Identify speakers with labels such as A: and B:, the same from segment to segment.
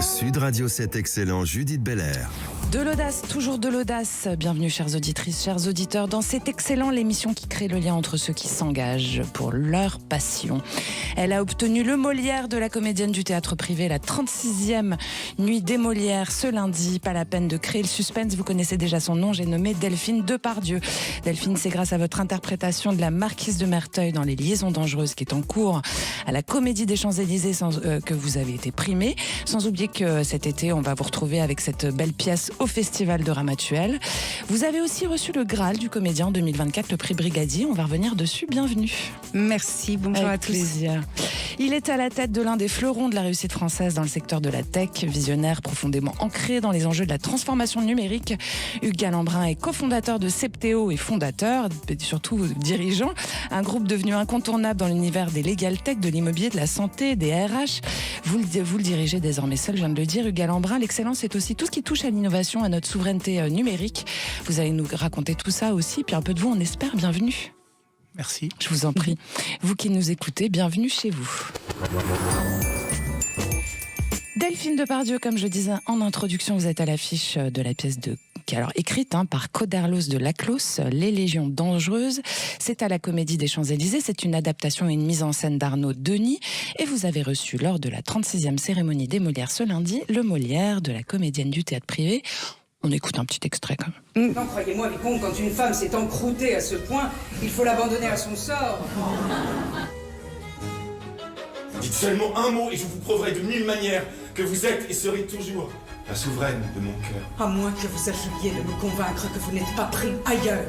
A: Sud Radio 7 Excellent, Judith Belair.
B: De l'audace, toujours de l'audace. Bienvenue chères auditrices, chers auditeurs dans C'est Excellent, l'émission qui crée le lien entre ceux qui s'engagent pour leur passion. Elle a obtenu le Molière de la comédienne du théâtre privé, la 36e nuit des Molières ce lundi. Pas la peine de créer le suspense, vous connaissez déjà son nom, j'ai nommé Delphine Depardieu. Delphine, c'est grâce à votre interprétation de la Marquise de Merteuil dans Les Liaisons dangereuses qui est en cours à la Comédie des Champs-Élysées que vous avez été primée. Sans oublier que cet été, on va vous retrouver avec cette belle pièce au Festival de Ramatuelle. Vous avez aussi reçu le Graal du comédien en 2024, le prix Brigadier. On va revenir dessus. Bienvenue.
C: Merci, bonjour à tous.
B: Plaisir. Il est à la tête de l'un des fleurons de la réussite française dans le secteur de la tech, visionnaire profondément ancré dans les enjeux de la transformation numérique. Hugues Galambrin est cofondateur de Septéo et fondateur, et surtout dirigeant, un groupe devenu incontournable dans l'univers des legal tech, de l'immobilier, de la santé, des RH. Vous le dirigez désormais seul, je viens de le dire. Hugues Galambrin, l'excellence, c'est aussi tout ce qui touche à l'innovation, à notre souveraineté numérique. Vous allez nous raconter tout ça aussi, puis un peu de vous, on espère. Bienvenue.
D: Merci.
B: Je vous en prie. Vous qui nous écoutez, bienvenue chez vous. Delphine Depardieu, comme je disais en introduction, vous êtes à l'affiche de la pièce qui est alors écrite par Coderlos de Laclos, Les Légions dangereuses. C'est à la Comédie des Champs-Élysées. C'est une adaptation et une mise en scène d'Arnaud Denis. Et vous avez reçu, lors de la 36e cérémonie des Molières ce lundi, le Molière de la comédienne du théâtre privé. On écoute un petit extrait quand même.
E: Non, croyez-moi, les cons, quand une femme s'est encroûtée à ce point, il faut l'abandonner à son sort.
F: Dites seulement un mot et je vous prouverai de mille manières que vous êtes et serez toujours la souveraine de mon cœur.
E: À moins que vous achèviez de me convaincre que vous n'êtes pas pris ailleurs.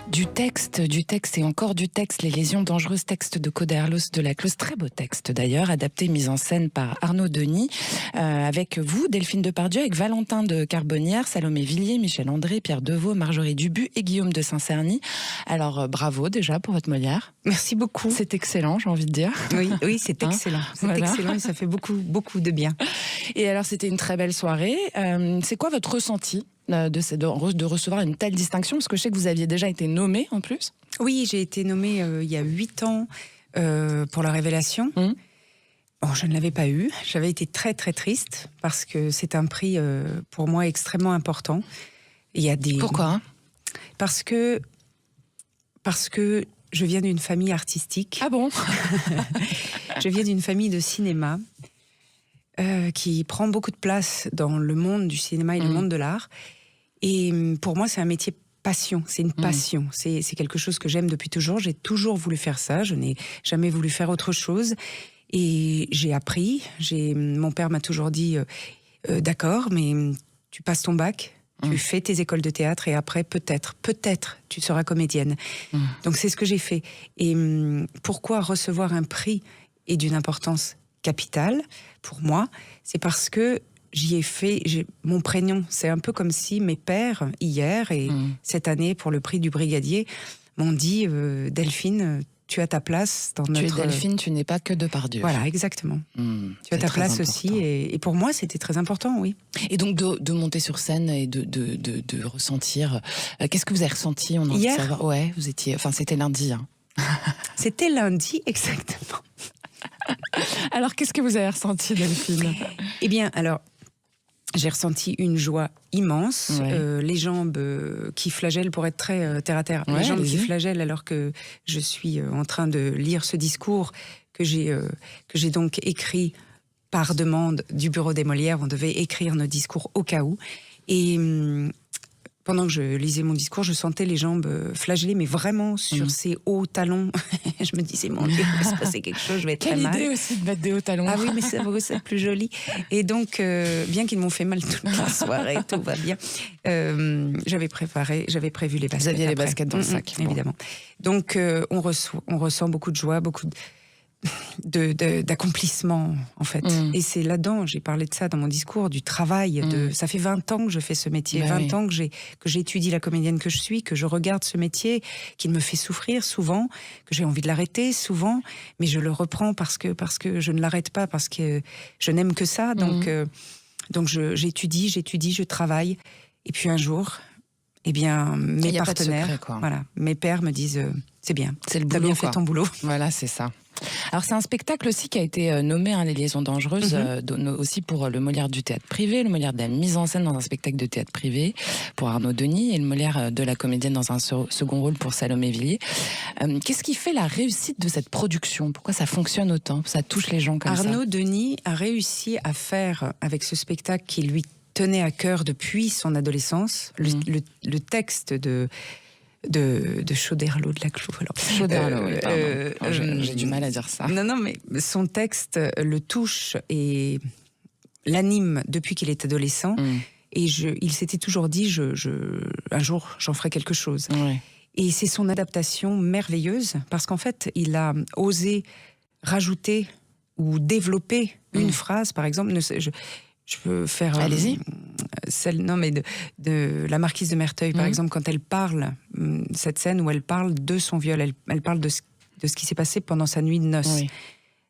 B: Du texte et encore du texte, Les Légions dangereuses, texte de Coderlos de Laclos, très beau texte d'ailleurs, adapté, mis en scène par Arnaud Denis, avec vous, Delphine Depardieu, avec Valentin de Carbonnières, Salomé Villiers, Michel André, Pierre Deveau, Marjorie Dubu et Guillaume de Saint-Cerny. Alors bravo déjà pour votre Molière.
C: Merci beaucoup.
B: C'est excellent, j'ai envie de dire.
C: Oui, c'est excellent. C'est excellent et ça fait beaucoup de bien.
B: Et alors c'était une très belle soirée. C'est quoi votre ressenti de recevoir une telle distinction, parce que je sais que vous aviez déjà été nommée en plus.
C: Oui, j'ai été nommée il y a 8 ans pour la Révélation. Bon, je ne l'avais pas eu. J'avais été très très triste parce que c'est un prix pour moi extrêmement important. Il y a des...
B: Pourquoi ?
C: Parce que je viens d'une famille artistique.
B: Ah bon ?
C: Je viens d'une famille de cinéma qui prend beaucoup de place dans le monde du cinéma et le monde de l'art. Et pour moi, c'est un métier passion, c'est une passion. C'est quelque chose que j'aime depuis toujours. J'ai toujours voulu faire ça, je n'ai jamais voulu faire autre chose. Et j'ai appris, mon père m'a toujours dit d'accord, mais tu passes ton bac, tu fais tes écoles de théâtre et après, peut-être, tu seras comédienne. Donc c'est ce que j'ai fait. Et pourquoi recevoir un prix est d'une importance capitale pour moi, c'est parce que j'y ai fait mon prénom. C'est un peu comme si mes pères, hier et cette année pour le prix du Brigadier, m'ont dit Delphine, tu as ta place dans notre...
B: Tu es Delphine, tu n'es pas que Depardieu.
C: Voilà, exactement. Tu as ta place aussi. Et pour moi, c'était très important, oui.
B: Et donc de monter sur scène et de ressentir... qu'est-ce que vous avez ressenti? On a envie de savoir. Ouais, vous étiez... Enfin, c'était lundi. Hein.
C: C'était lundi, exactement.
B: Alors, qu'est-ce que vous avez ressenti, Delphine?
C: Eh bien, alors... J'ai ressenti une joie immense, les jambes qui flagellent, pour être très terre à terre, les jambes qui flagellent alors que je suis en train de lire ce discours que j'ai donc écrit par demande du Bureau des Molières. On devait écrire nos discours au cas où. Et pendant que je lisais mon discours, je sentais les jambes flagellées, mais vraiment sur ces hauts talons. Je me disais, mon Dieu, il va se passer quelque chose, je vais être très mal.
B: Quelle idée aussi de mettre des hauts talons.
C: Ah oui, mais ça va être plus joli. Et donc, bien qu'ils m'ont fait mal toute la soirée, tout va bien, j'avais prévu les baskets.
B: Vous aviez les
C: après.
B: baskets dans le sac.
C: Évidemment. Donc, on ressent beaucoup de joie, beaucoup d'accomplissement, en fait. Et c'est là-dedans, j'ai parlé de ça dans mon discours, du travail. Ça fait 20 ans que je fais ce métier, 20 ans que j'étudie la comédienne que je suis, que je regarde ce métier, qui me fait souffrir souvent, que j'ai envie de l'arrêter souvent, mais je le reprends parce que je ne l'arrête pas, parce que je n'aime que ça. Donc j'étudie, je travaille. Et puis un jour, eh bien, mes partenaires,
B: secret, quoi.
C: Voilà, mes pairs me disent c'est bien,
B: c'est le boulot,
C: t'as bien fait ton boulot.
B: Voilà, c'est ça. Alors c'est un spectacle aussi qui a été nommé Les Liaisons dangereuses, aussi pour le Molière du théâtre privé, le Molière de la mise en scène dans un spectacle de théâtre privé pour Arnaud Denis et le Molière de la comédienne dans un second rôle pour Salomé Villiers. Qu'est-ce qui fait la réussite de cette production? Pourquoi ça fonctionne autant? Ça touche les gens comme ça?
C: Arnaud Denis a réussi à faire avec ce spectacle qui lui tenait à cœur depuis son adolescence, le texte de Chauderlot de la Clou.
B: Chauderlot, oui, pardon. J'ai du mal à dire ça.
C: Non, mais son texte le touche et l'anime depuis qu'il est adolescent. Et il s'était toujours dit, un jour, j'en ferai quelque chose.
B: Ouais.
C: Et c'est son adaptation merveilleuse, parce qu'en fait, il a osé rajouter ou développer une phrase, par exemple. Je peux faire
B: Allez-y.
C: De la marquise de Merteuil, par exemple, quand elle parle, cette scène où elle parle de son viol, elle parle de ce qui s'est passé pendant sa nuit de noces.
B: Oui.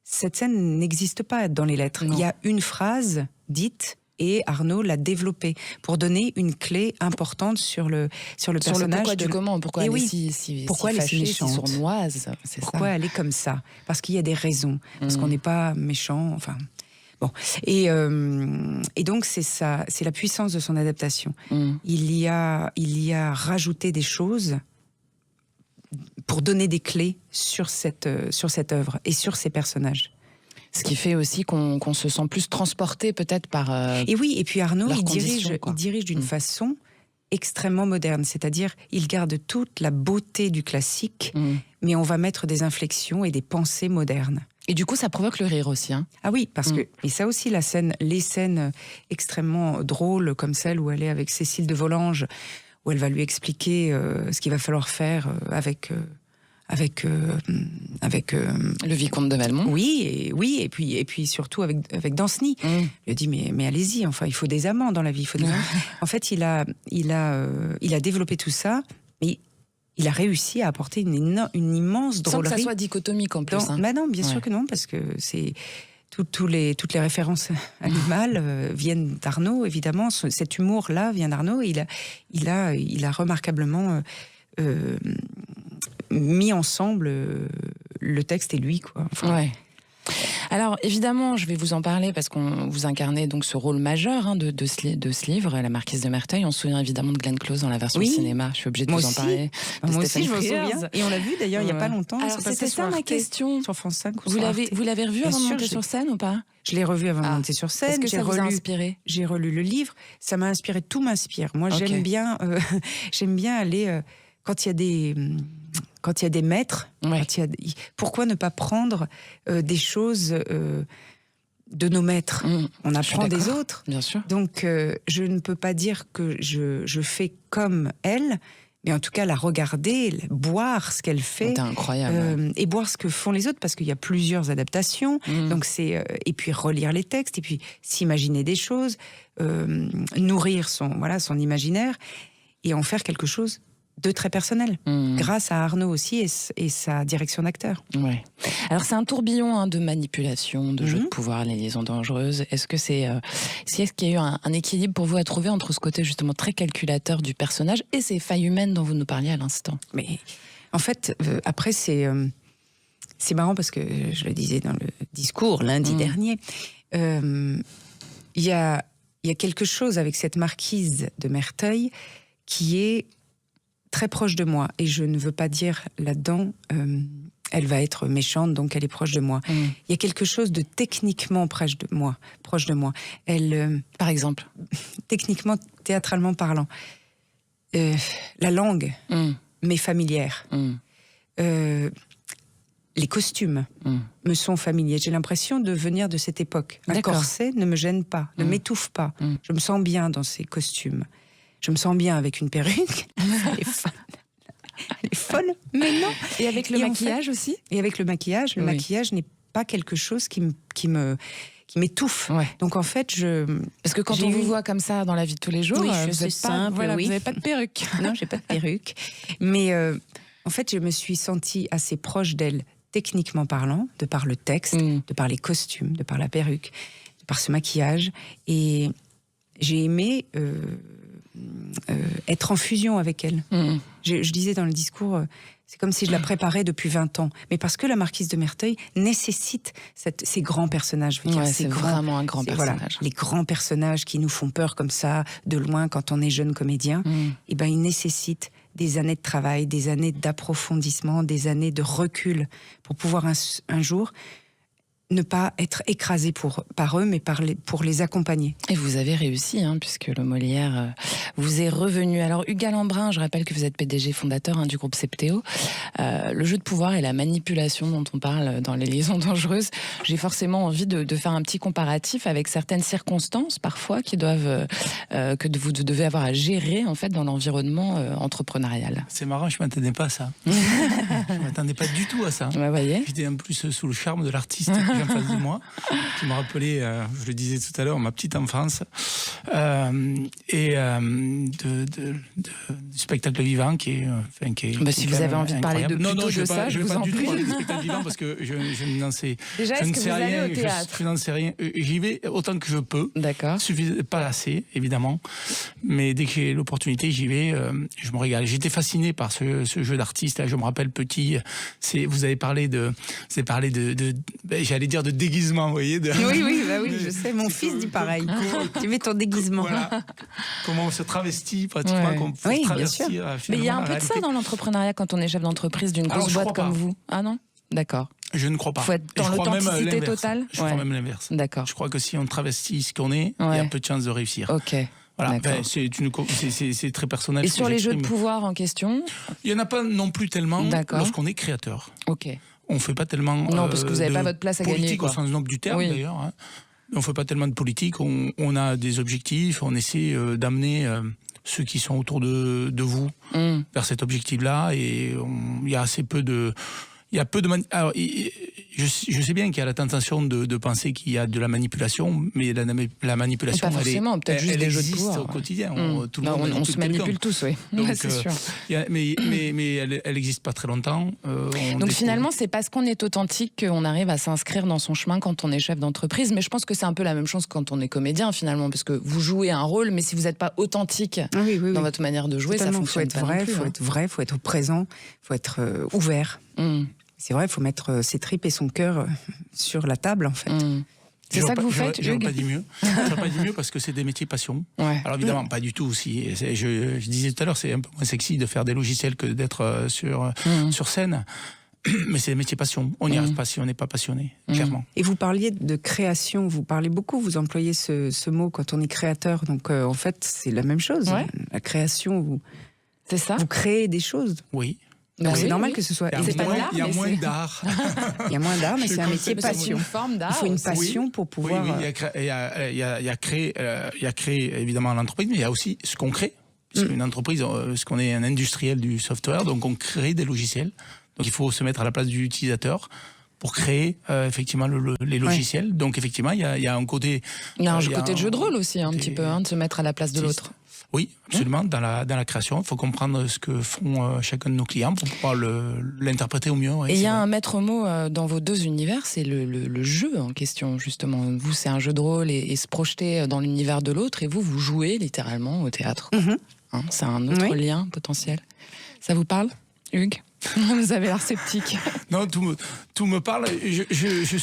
C: Cette scène n'existe pas dans les lettres.
B: Non.
C: Il y a une phrase dite et Arnaud l'a développée pour donner une clé importante sur le personnage.
B: Sur le pourquoi du comment, pourquoi elle est si
C: pourquoi elle est si
B: fâchée, si
C: méchante,
B: sournoise, c'est
C: pourquoi
B: ça.
C: elle est comme ça, parce qu'il y a des raisons, parce qu'on n'est pas méchant, enfin... Bon, et donc c'est ça, c'est la puissance de son adaptation. Il y a rajouté des choses pour donner des clés sur cette œuvre et sur ces personnages.
B: Ce qui fait aussi qu'on se sent plus transporté peut-être par...
C: Et oui, et puis Arnaud, il dirige d'une
B: Mm.
C: façon extrêmement moderne, c'est-à-dire il garde toute la beauté du classique, mais on va mettre des inflexions et des pensées modernes.
B: Et du coup, ça provoque le rire aussi. Hein.
C: Ah oui, parce que, et ça aussi, les scènes extrêmement drôles, comme celle où elle est avec Cécile de Volanges, où elle va lui expliquer ce qu'il va falloir faire avec
B: Le vicomte de Valmont.
C: Oui, et puis surtout avec Danceny. Il a dit mais allez-y, enfin il faut des amants dans la vie, il faut des amants. En fait, il a développé tout ça, mais il a réussi à apporter une immense drôlerie.
B: Sans que ça soit dichotomique en plus.
C: Bah non, bien sûr que non, parce que c'est toutes les références animales viennent d'Arnaud, évidemment. Cet humour-là vient d'Arnaud. Et il a remarquablement mis ensemble le texte et lui, quoi. Enfin,
B: ouais. Alors évidemment, je vais vous en parler parce qu'on vous incarnez donc ce rôle majeur de ce livre, La Marquise de Merteuil. On se souvient évidemment de Glenn Close dans la version cinéma. Je suis obligée de vous en parler.
C: Moi aussi, je me
B: Stéphane
C: souviens. Et on l'a vu d'ailleurs il n'y a pas longtemps.
B: Alors c'était ça ma question.
C: Sur France 5 ou
B: Vous l'avez revu avant de monter sur scène ou pas?
C: Je l'ai revu avant de monter sur scène.
B: Est-ce que ça vous a inspiré?
C: J'ai relu le livre. Ça m'a inspiré. Tout m'inspire. Moi, j'aime bien aller quand il y a des maîtres.
B: Ouais.
C: Pourquoi ne pas prendre des choses de nos maîtres? On apprend des autres.
B: Bien sûr.
C: Donc, je ne peux pas dire que je fais comme elle, mais en tout cas la regarder, boire ce qu'elle fait,
B: C'est incroyable.
C: et boire ce que font les autres, parce qu'il y a plusieurs adaptations. Donc et puis relire les textes, et puis s'imaginer des choses, nourrir son imaginaire, et en faire quelque chose de très personnel, grâce à Arnaud aussi et sa direction d'acteur.
B: Ouais. Alors c'est un tourbillon de manipulation, de jeu de pouvoir, Les Liaisons dangereuses. Est-ce qu'il y a eu un équilibre pour vous à trouver entre ce côté justement très calculateur du personnage et ces failles humaines dont vous nous parliez à l'instant?
C: Mais en fait, après c'est marrant parce que je le disais dans le discours lundi dernier, il y a quelque chose avec cette marquise de Merteuil qui est très proche de moi, et je ne veux pas dire là-dedans elle va être méchante, donc elle est proche de moi. Il y a quelque chose de techniquement proche de moi. Elle,
B: par exemple,
C: techniquement, théâtralement parlant, la langue m'est familière. Les costumes me sont familiers. J'ai l'impression de venir de cette époque. Un corset ne me gêne pas, ne m'étouffe pas. Je me sens bien dans ces costumes. Je me sens bien avec une perruque. Elle est folle, mais non.
B: Et avec le maquillage aussi?
C: Et avec le maquillage, le maquillage n'est pas quelque chose qui m'étouffe.
B: Ouais.
C: Donc en fait,
B: parce que quand on vous voit comme ça dans la vie de tous les jours,
C: je suis simple,
B: vous n'avez pas de perruque.
C: Non, j'ai pas de perruque. Mais en fait, je me suis sentie assez proche d'elle, techniquement parlant, de par le texte, de par les costumes, de par la perruque, de par ce maquillage. Et j'ai aimé être en fusion avec elle. Je disais dans le discours, C'est comme si je la préparais depuis 20 ans. Mais parce que la Marquise de Merteuil nécessite ces grands personnages.
B: C'est vraiment un grand personnage.
C: Voilà, les grands personnages qui nous font peur comme ça, de loin, quand on est jeune comédien, et ben, ils nécessitent des années de travail, des années d'approfondissement, des années de recul pour pouvoir un jour ne pas être écrasé par eux, mais pour les accompagner.
B: Et vous avez réussi, puisque le Molière vous est revenu. Alors, Hugues Galambrin, je rappelle que vous êtes PDG fondateur du groupe Septéo. Le jeu de pouvoir et la manipulation dont on parle dans Les Liaisons dangereuses, j'ai forcément envie de faire un petit comparatif avec certaines circonstances, parfois, que vous devez avoir à gérer, en fait, dans l'environnement entrepreneurial.
D: C'est marrant, je ne m'attendais pas à ça. Je ne m'attendais pas du tout à ça.
B: Ouais, voyez.
D: J'étais en plus sous le charme de l'artiste en face de moi, qui me rappelait, je le disais tout à l'heure, ma petite enfance, et du spectacle vivant qui est
B: si vous avez envie de parler de ça, je
D: vais
B: vous
D: pas
B: en
D: du tout
B: prie.
D: parler du spectacle vivant parce que je n'en sais,
B: Déjà,
D: je
B: est-ce
D: ne
B: que
D: sais
B: vous allez
D: rien,
B: au théâtre ?
D: je n'en sais rien. J'y vais autant que je peux.
B: D'accord.
D: Pas assez, évidemment, mais dès que j'ai l'opportunité, j'y vais. Je me régale. J'étais fasciné par ce jeu d'artiste. Là, je me rappelle petit. Vous avez parlé de j'allais dire de déguisement, vous voyez.
C: Oui, je sais. Mon fils dit pareil. Tu mets ton déguisement.
D: Voilà. Comment on se travestit, pratiquement,
B: Ouais.
D: qu'on
C: Oui,
D: peut
C: bien sûr.
D: travestir.
B: Mais il y a un
D: finalement,
B: peu
D: la
B: de ça
D: réalité.
B: dans l'entrepreneuriat quand on est chef d'entreprise d'une
D: Alors,
B: grosse
D: je
B: boîte
D: crois
B: comme
D: pas.
B: vous. Ah non ? D'accord.
D: Je ne crois pas.
B: Faut être dans
D: Et je crois même
B: l'authenticité
D: l'inverse.
B: totale.
D: Je crois même l'inverse.
B: D'accord.
D: Je crois que si on travestit ce qu'on est, il y a peu de chances de réussir.
B: Ok.
D: Voilà.
B: D'accord.
D: C'est très personnel.
B: Et
D: ce que
B: sur les jeux de
D: j'exprime.
B: pouvoir en question ?
D: Il n'y en a pas non plus tellement
B: D'accord.
D: lorsqu'on est créateur.
B: Ok.
D: On ne fait pas tellement.
B: Non, parce que vous n'avez
D: de
B: pas votre place à
D: politique
B: gagner, quoi.
D: au sens noble du terme,
B: Oui.
D: d'ailleurs. Hein. On ne fait pas tellement de politique. On a des objectifs. On essaie d'amener ceux qui sont autour de vous vers cet objectif-là. Et il y a assez peu de. Il y a peu de alors, je sais bien qu'il y a la tentation de penser qu'il y a de la manipulation, mais la manipulation,
B: Pas forcément, peut-être juste des jeux de
D: existe
B: pouvoir.
D: au quotidien. Tout le
B: Non,
D: monde
B: on se manipule
D: quelqu'un.
B: tous, oui.
D: Donc,
B: Ouais, c'est sûr.
D: mais elle n'existe pas très longtemps.
B: Donc finalement, c'est parce qu'on est authentique qu'on arrive à s'inscrire dans son chemin quand on est chef d'entreprise. Mais je pense que c'est un peu la même chose quand on est comédien finalement, parce que vous jouez un rôle, mais si vous n'êtes pas authentique
C: Oui.
B: dans votre manière de jouer,
C: Totalement.
B: ça fonctionne
C: Faut être
B: pas
C: vrai,
B: non plus,
C: faut être vrai, faut être présent, faut être ouvert. C'est vrai, il faut mettre ses tripes et son cœur sur la table, en fait.
B: C'est ça que vous faites,
D: J'aurais
B: Hugues ?
D: pas dit mieux. J'aurais pas dit mieux parce que c'est des métiers passion.
B: Ouais.
D: Alors évidemment, pas du tout aussi. Je disais tout à l'heure, c'est un peu moins sexy de faire des logiciels que d'être sur scène. Mais c'est des métiers passion. On n'y arrive pas si on n'est pas passionné, clairement.
C: Et vous parliez de création, vous parlez beaucoup, vous employez ce mot quand on est créateur. Donc en fait, c'est la même chose.
B: Ouais.
C: La création,
B: C'est ça ?
C: vous créez des choses.
D: Oui.
C: Donc
B: Bah
C: c'est
B: oui,
C: normal
B: oui.
C: que ce soit...
D: Il y
B: c'est pas de
D: a
B: l'art,
D: moins,
B: mais
D: moins
B: c'est-
D: d'art.
C: Il y a moins d'art, mais
D: Je
C: c'est un métier
D: conçois-
C: passion.
B: une forme d'art.
C: Il faut une
B: aussi.
C: passion pour pouvoir...
D: Oui, il y a créé évidemment l'entreprise, mais il y a aussi ce qu'on crée. Parce qu'une entreprise, parce qu'on est un industriel du software, donc on crée des logiciels. Donc il faut se mettre à la place de l'utilisateur pour créer effectivement les logiciels. Donc effectivement, il y a un côté...
B: Il y a un côté de jeu de rôle aussi, un petit peu, de se mettre à la place de l'autre.
D: Oui, absolument. Dans la création, il faut comprendre ce que font chacun de nos clients pour pouvoir l'interpréter au mieux. Ouais,
B: Et il y a
D: vrai.
B: un maître mot dans vos deux univers, c'est le jeu en question, justement. Vous, c'est un jeu de rôle et se projeter dans l'univers de l'autre, et vous jouez littéralement au théâtre. Hein, c'est un autre lien potentiel. Ça vous parle, Hugues ? Vous avez l'air sceptique.
D: Non, tout me parle. Je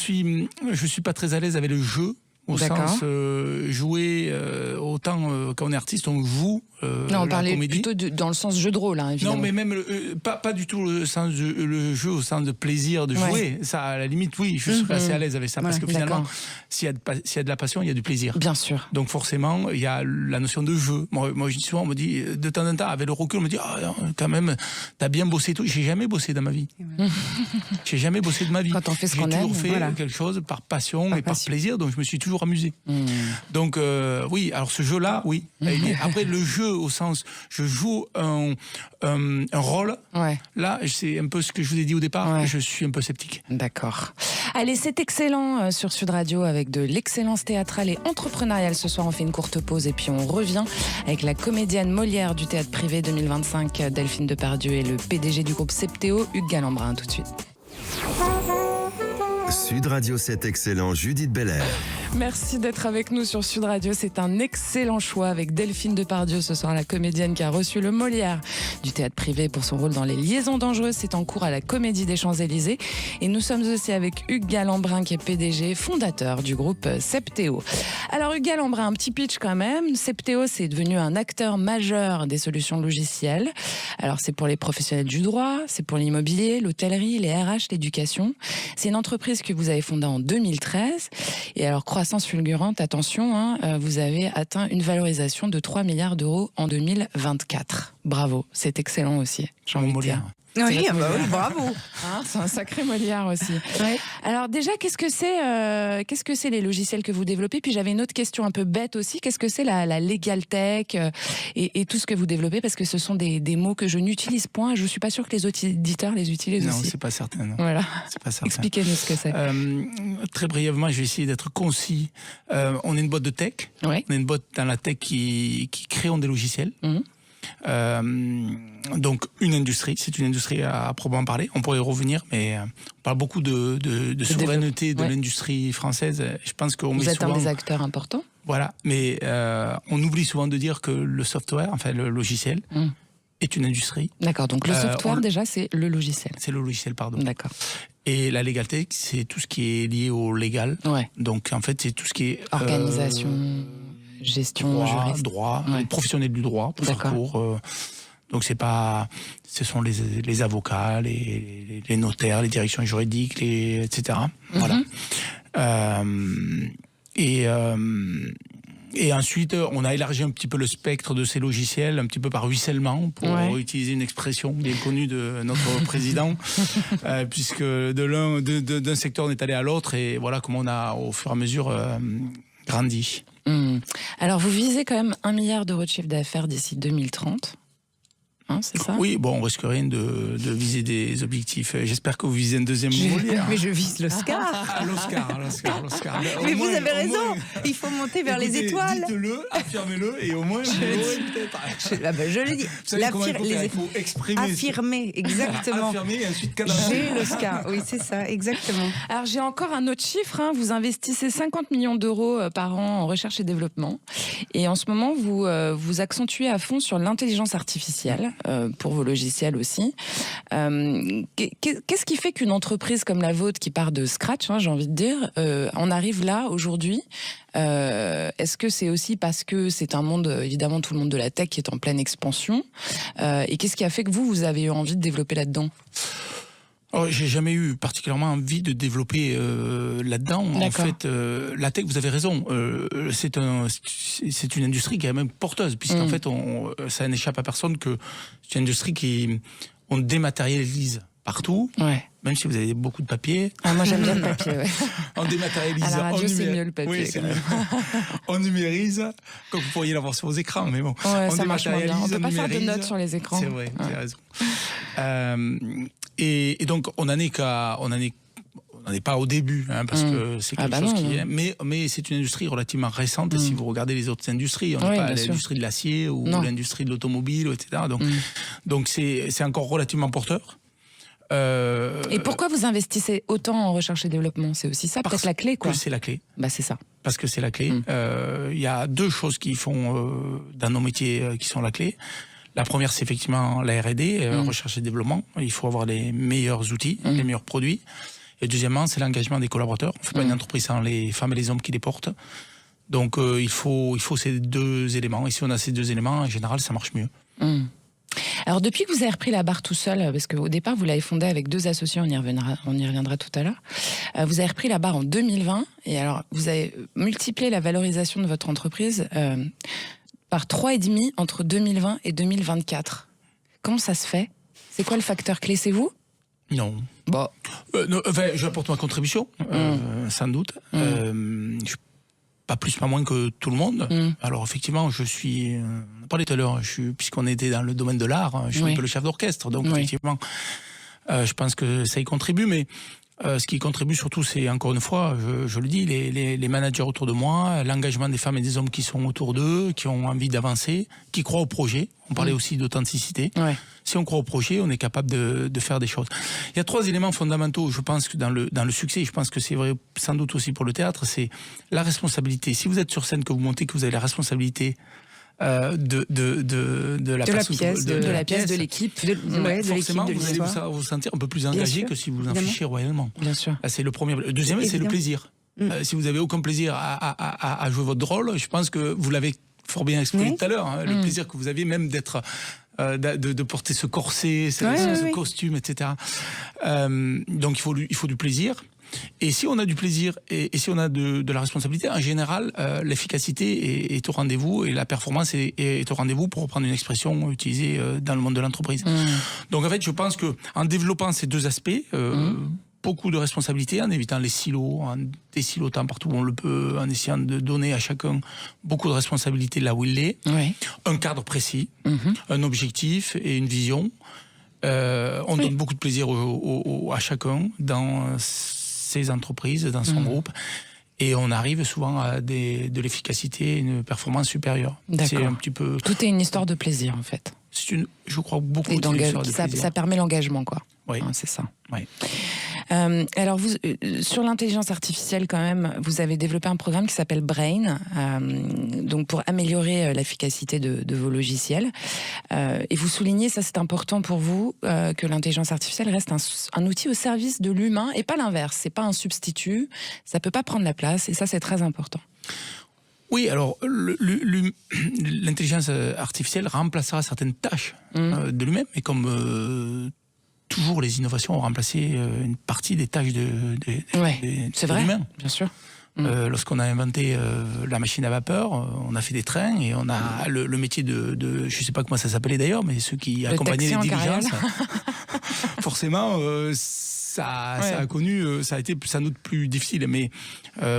D: suis pas très à l'aise avec le jeu. Au
B: D'accord.
D: sens jouer autant quand on est artiste, on joue
B: Non, on
D: la
B: parlait
D: comédie.
B: plutôt dans le sens jeu de rôle, hein, évidemment.
D: Non, mais même pas du tout le sens le jeu au sens de plaisir de jouer. Ça, à la limite, oui, je serais assez à l'aise avec ça parce que finalement, s'il y a de la passion, il y a du plaisir.
B: Bien sûr.
D: Donc forcément, il y a la notion de jeu. Moi je dis souvent, on me dit de temps en temps, avec le recul, on me dit quand même, t'as bien bossé tout. J'ai jamais bossé dans ma vie. J'ai jamais bossé de ma vie.
B: Quand on fait ce qu'on
D: J'ai toujours
B: aime,
D: fait quelque chose par passion et par plaisir. Donc je me suis toujours amusé. Donc oui, alors ce jeu-là, oui. Après le jeu au sens, je joue un rôle.
B: Ouais.
D: Là, c'est un peu ce que je vous ai dit au départ.
B: Ouais.
D: Je suis un peu sceptique.
B: D'accord. Allez, c'est excellent sur Sud Radio avec de l'excellence théâtrale et entrepreneuriale. Ce soir, on fait une courte pause et puis on revient avec la comédienne Molière du Théâtre Privé 2025, Delphine Depardieu, et le PDG du groupe Septéo, Hugues Galambrin. Tout de suite.
A: Sud Radio 7 excellent, Judith Belair.
B: Merci d'être avec nous sur Sud Radio. C'est un excellent choix avec Delphine Depardieu ce soir, la comédienne qui a reçu le Molière du théâtre privé pour son rôle dans Les Liaisons dangereuses. C'est en cours à la Comédie des Champs-Élysées. Et nous sommes aussi avec Hugues Galambrin qui est PDG, fondateur du groupe Septéo. Alors Hugues Galambrin, un petit pitch quand même. Septéo, c'est devenu un acteur majeur des solutions logicielles. Alors c'est pour les professionnels du droit, c'est pour l'immobilier, l'hôtellerie, les RH, l'éducation. C'est une entreprise que vous avez fondée en 2013. Et alors croissance fulgurante, attention, vous avez atteint une valorisation de 3 milliards d'euros en 2024. Bravo, c'est excellent aussi, j'ai envie de dire.
C: Oui, bravo.
B: C'est un sacré Molière aussi. Ouais. Alors déjà, qu'est-ce que c'est les logiciels que vous développez? Puis j'avais une autre question un peu bête aussi. Qu'est-ce que c'est la legal tech et tout ce que vous développez? Parce que ce sont des mots que je n'utilise point. Je ne suis pas sûre que les auditeurs les utilisent aussi.
D: Non, c'est pas certain. Non.
B: Voilà.
D: C'est pas certain.
B: Expliquez-nous ce que c'est.
D: Très brièvement, je vais essayer d'être concis. On est une boîte de tech.
B: Ouais.
D: On est une boîte dans la tech qui crée des logiciels. Donc une industrie, c'est une industrie à proprement parler. On pourrait y revenir, mais on parle beaucoup de souveraineté de l'industrie française. Je pense qu'on
B: vous êtes
D: souvent,
B: un des acteurs importants.
D: Voilà, mais on oublie souvent de dire que le software, enfin le logiciel, est une industrie.
B: D'accord, donc le software déjà c'est le logiciel.
D: C'est le logiciel, pardon.
B: D'accord.
D: Et la legal tech, c'est tout ce qui est lié au légal.
B: Ouais.
D: Donc en fait, c'est tout ce qui est
B: organisation. Gestion, juriste.
D: Droit, professionnel du droit, pour faire court. Donc ce sont les avocats, les notaires, les directions juridiques, etc. Voilà. Et ensuite, on a élargi un petit peu le spectre de ces logiciels, un petit peu par ruissellement, pour utiliser une expression bien connue de notre président, puisque d'un secteur on est allé à l'autre, et voilà comment on a au fur et à mesure grandi.
B: Alors, vous visez quand même 1 milliard d'euros de chiffre d'affaires d'ici 2030. C'est ça?
D: Oui, bon, on risque rien de viser des objectifs. J'espère que vous visez un deuxième Molière.
C: Mais je vise l'Oscar.
D: L'Oscar.
C: Mais vous avez raison, il faut monter vers les étoiles.
D: Dites-le, affirmez-le, et au moins, je
C: le dis.
D: Il faut exprimer.
C: Affirmer, exactement.
D: Affirmer et ensuite cadavrer.
C: J'ai l'Oscar, oui, c'est ça, exactement.
B: Alors, j'ai encore un autre chiffre. Vous investissez 50 millions d'euros par an en recherche et développement. Et en ce moment, vous accentuez à fond sur l'intelligence artificielle. Pour vos logiciels aussi. Qu'est-ce qui fait qu'une entreprise comme la vôtre, qui part de scratch, j'ai envie de dire, en arrive là aujourd'hui? Est-ce que c'est aussi parce que c'est un monde, évidemment, tout le monde de la tech qui est en pleine expansion, et qu'est-ce qui a fait que vous avez eu envie de développer là-dedans?
D: J'ai jamais eu particulièrement envie de développer là-dedans. En fait, la tech, vous avez raison, c'est une industrie qui est même porteuse, puisqu'en fait, ça n'échappe à personne que c'est une industrie on dématérialise partout, même si vous avez beaucoup de papier.
B: Moi, j'aime bien le papier,
D: On dématérialise.
B: À la radio, c'est mieux le papier. Oui,
D: on numérise, comme vous pourriez l'avoir sur vos écrans, mais bon.
B: On ça marche moins bien. On peut pas faire de notes sur les écrans.
D: C'est vrai, vous avez raison. Et donc, on n'en est pas au début, parce que c'est quelque chose qui est... Mais c'est une industrie relativement récente, si vous regardez les autres industries. On n'est pas l'industrie de l'acier ou l'industrie de l'automobile, etc. Donc c'est encore relativement porteur.
B: Et pourquoi vous investissez autant en recherche et développement? C'est aussi ça, peut-être la clé, quoi.
D: C'est la clé.
B: C'est ça.
D: Parce que c'est la clé. Il y a 2 choses qui font dans nos métiers qui sont la clé. La première, c'est effectivement la R&D, recherche et développement. Il faut avoir les meilleurs outils, les meilleurs produits. Et deuxièmement, c'est l'engagement des collaborateurs. On ne fait pas une entreprise sans les femmes et les hommes qui les portent. Donc, il faut ces 2 éléments. Et si on a ces 2 éléments, en général, ça marche mieux.
B: Alors, depuis que vous avez repris la barre tout seul, parce qu'au départ, vous l'avez fondée avec 2 associés, on y reviendra tout à l'heure. Vous avez repris la barre en 2020. Et alors, vous avez multiplié la valorisation de votre entreprise par 3,5 entre 2020 et 2024. Comment ça se fait? C'est quoi le facteur clé? C'est vous?
D: Non.
B: Bon.
D: J'apporte ma contribution, sans doute. Pas plus, pas moins que tout le monde. Alors effectivement, je suis... on a parlé tout à l'heure, puisqu'on était dans le domaine de l'art, je suis un peu le chef d'orchestre. Donc effectivement, je pense que ça y contribue. Mais Ce qui contribue surtout, c'est encore une fois, je le dis, les managers autour de moi, l'engagement des femmes et des hommes qui sont autour d'eux, qui ont envie d'avancer, qui croient au projet. On parlait aussi d'authenticité.
B: Ouais.
D: Si on croit au projet, on est capable de faire des choses. Il y a 3 éléments fondamentaux, je pense, que dans le succès, je pense que c'est vrai sans doute aussi pour le théâtre, c'est la responsabilité. Si vous êtes sur scène, que vous montez, que vous avez la responsabilité de la pièce,
B: de l'équipe,
D: forcément, vous allez vous sentir un peu plus engagé que si vous en fichez royalement.
B: Bien sûr.
D: C'est le premier. Le deuxième, c'est le plaisir. Si vous avez aucun plaisir à jouer votre rôle, je pense que vous l'avez fort bien exprimé tout à l'heure, hein, le plaisir que vous avez même d'être de porter ce corset, ce costume, etc. Donc il faut du plaisir. Et si on a du plaisir et si on a de la responsabilité, en général, l'efficacité est au rendez-vous et la performance est au rendez-vous, pour reprendre une expression utilisée dans le monde de l'entreprise. Donc en fait, je pense que en développant ces 2 aspects, beaucoup de responsabilités, en évitant les silos, en désilotant partout où on le peut, en essayant de donner à chacun beaucoup de responsabilités là où il est, un cadre précis, un objectif et une vision. On donne beaucoup de plaisir à chacun dans ses entreprises, dans son groupe, et on arrive souvent à de l'efficacité et une performance supérieure.
B: D'accord.
D: C'est un petit peu...
B: Tout est une histoire de plaisir, en fait.
D: Je crois beaucoup de plaisir.
B: Ça permet l'engagement, quoi.
D: Oui.
B: Hein, c'est ça.
D: Oui.
B: Alors, vous, sur l'intelligence artificielle, quand même, vous avez développé un programme qui s'appelle Brain, donc pour améliorer l'efficacité de vos logiciels. Et vous soulignez, ça c'est important pour vous, que l'intelligence artificielle reste un outil au service de l'humain et pas l'inverse. C'est pas un substitut, ça peut pas prendre la place, et ça c'est très important.
D: Oui, alors l'intelligence artificielle remplacera certaines tâches de lui-même, et comme toujours les innovations ont remplacé une partie des tâches de l'humain.
B: Bien sûr.
D: Lorsqu'on a inventé la machine à vapeur, on a fait des trains et on a le métier de je sais pas comment ça s'appelait d'ailleurs, mais ceux qui accompagnaient les diligences. Forcément, ça a été sans doute plus difficile. Mais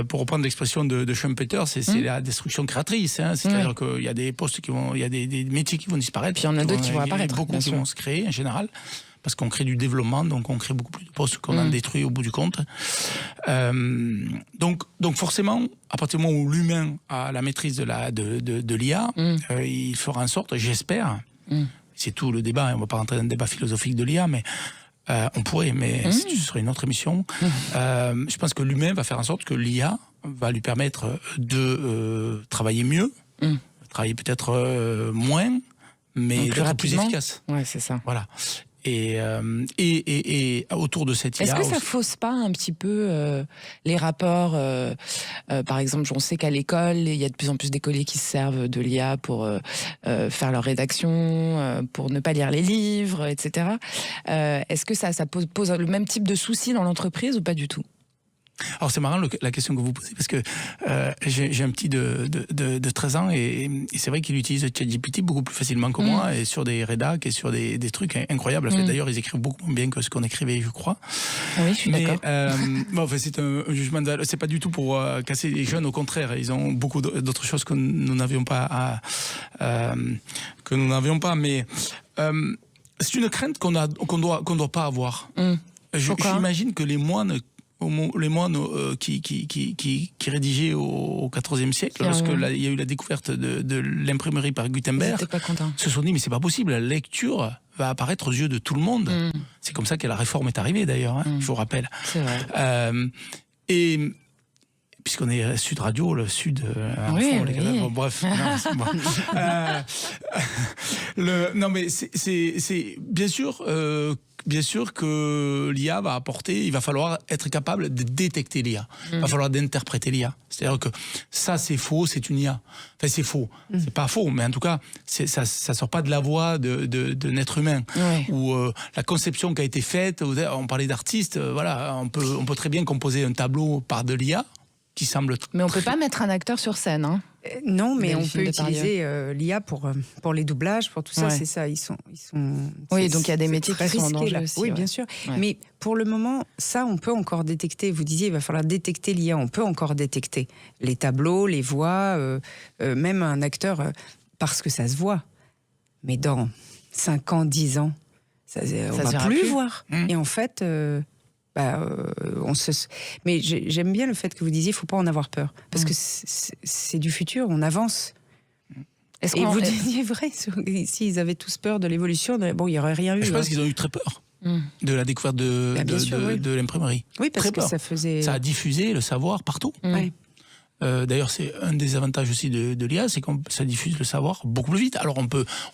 D: pour reprendre l'expression de Schumpeter, c'est la destruction créatrice. Hein. C'est-à-dire qu'il y a des postes il y a des métiers qui vont disparaître.
B: Puis il y en a d'autres qui vont apparaître.
D: Beaucoup qui vont se créer en général. Parce qu'on crée du développement, donc on crée beaucoup plus de postes qu'on en détruit au bout du compte. Donc forcément, à partir du moment où l'humain a la maîtrise de l'IA, il fera en sorte, j'espère, c'est tout le débat, on ne va pas rentrer dans le débat philosophique de l'IA, mais on pourrait, mais ce serait une autre émission. Je pense que l'humain va faire en sorte que l'IA va lui permettre de travailler mieux, travailler peut-être moins, mais d'être plus efficace.
B: Ouais, c'est ça.
D: Voilà. Et autour de cette IA...
B: Est-ce que ça fausse pas un petit peu les rapports par exemple, on sait qu'à l'école, il y a de plus en plus d'écoliers qui se servent de l'IA pour faire leur rédaction, pour ne pas lire les livres, etc. Est-ce que ça pose le même type de soucis dans l'entreprise ou pas du tout ?
D: Alors c'est marrant la question que vous posez, parce que j'ai un petit de 13 ans et c'est vrai qu'il utilise ChatGPT beaucoup plus facilement que moi, et sur des rédacs et sur des trucs incroyables. D'ailleurs, ils écrivent beaucoup moins bien que ce qu'on écrivait, je crois.
B: Oui, je suis d'accord.
D: C'est un jugement c'est pas du tout pour casser les jeunes, au contraire, ils ont beaucoup d'autres choses que nous n'avions pas mais c'est une crainte qu'on doit pas avoir. J'imagine que les moines qui rédigeaient au XIVe siècle, lorsqu'il y a eu la découverte de l'imprimerie par Gutenberg, se sont dit mais c'est pas possible, la lecture va apparaître aux yeux de tout le monde. C'est comme ça que la réforme est arrivée d'ailleurs, je vous rappelle.
B: C'est vrai.
D: Et puisqu'on est Sud Radio, le Sud, bref. Non mais c'est bien sûr que l'IA va apporter, il va falloir être capable de détecter l'IA. Il va falloir d'interpréter l'IA. C'est-à-dire que ça, c'est faux, c'est une IA. Enfin, c'est faux. C'est pas faux, mais en tout cas, ça sort pas de la voix d'un être humain. Ou la conception qui a été faite, on parlait d'artistes, voilà, on peut très bien composer un tableau par de l'IA, qui semble...
B: Mais on peut pas mettre un acteur sur scène, hein.
C: Non, mais on peut utiliser l'IA pour les doublages, pour tout ça, c'est ça. Ils sont
B: oui, donc il y a des métiers qui sont en danger
C: là.
B: aussi.
C: Oui, bien sûr. Ouais. Mais pour le moment, ça, on peut encore détecter. Vous disiez, il va falloir détecter l'IA. On peut encore détecter les tableaux, les voix, même un acteur, parce que ça se voit. Mais dans 5 ans, 10 ans, on ne va plus voir. Et en fait... Mais j'aime bien le fait que vous disiez, il ne faut pas en avoir peur. Parce que c'est du futur, on avance. Et vous disiez vrai, s'ils avaient tous peur de l'évolution, il n'y aurait rien eu.
D: Je pense qu'ils ont eu très peur de la découverte de l'imprimerie.
C: Oui, parce
D: très
C: que
D: peur. Ça a diffusé le savoir partout.
C: Ouais.
D: D'ailleurs, c'est un des avantages aussi de l'IA, c'est que ça diffuse le savoir beaucoup plus vite. Alors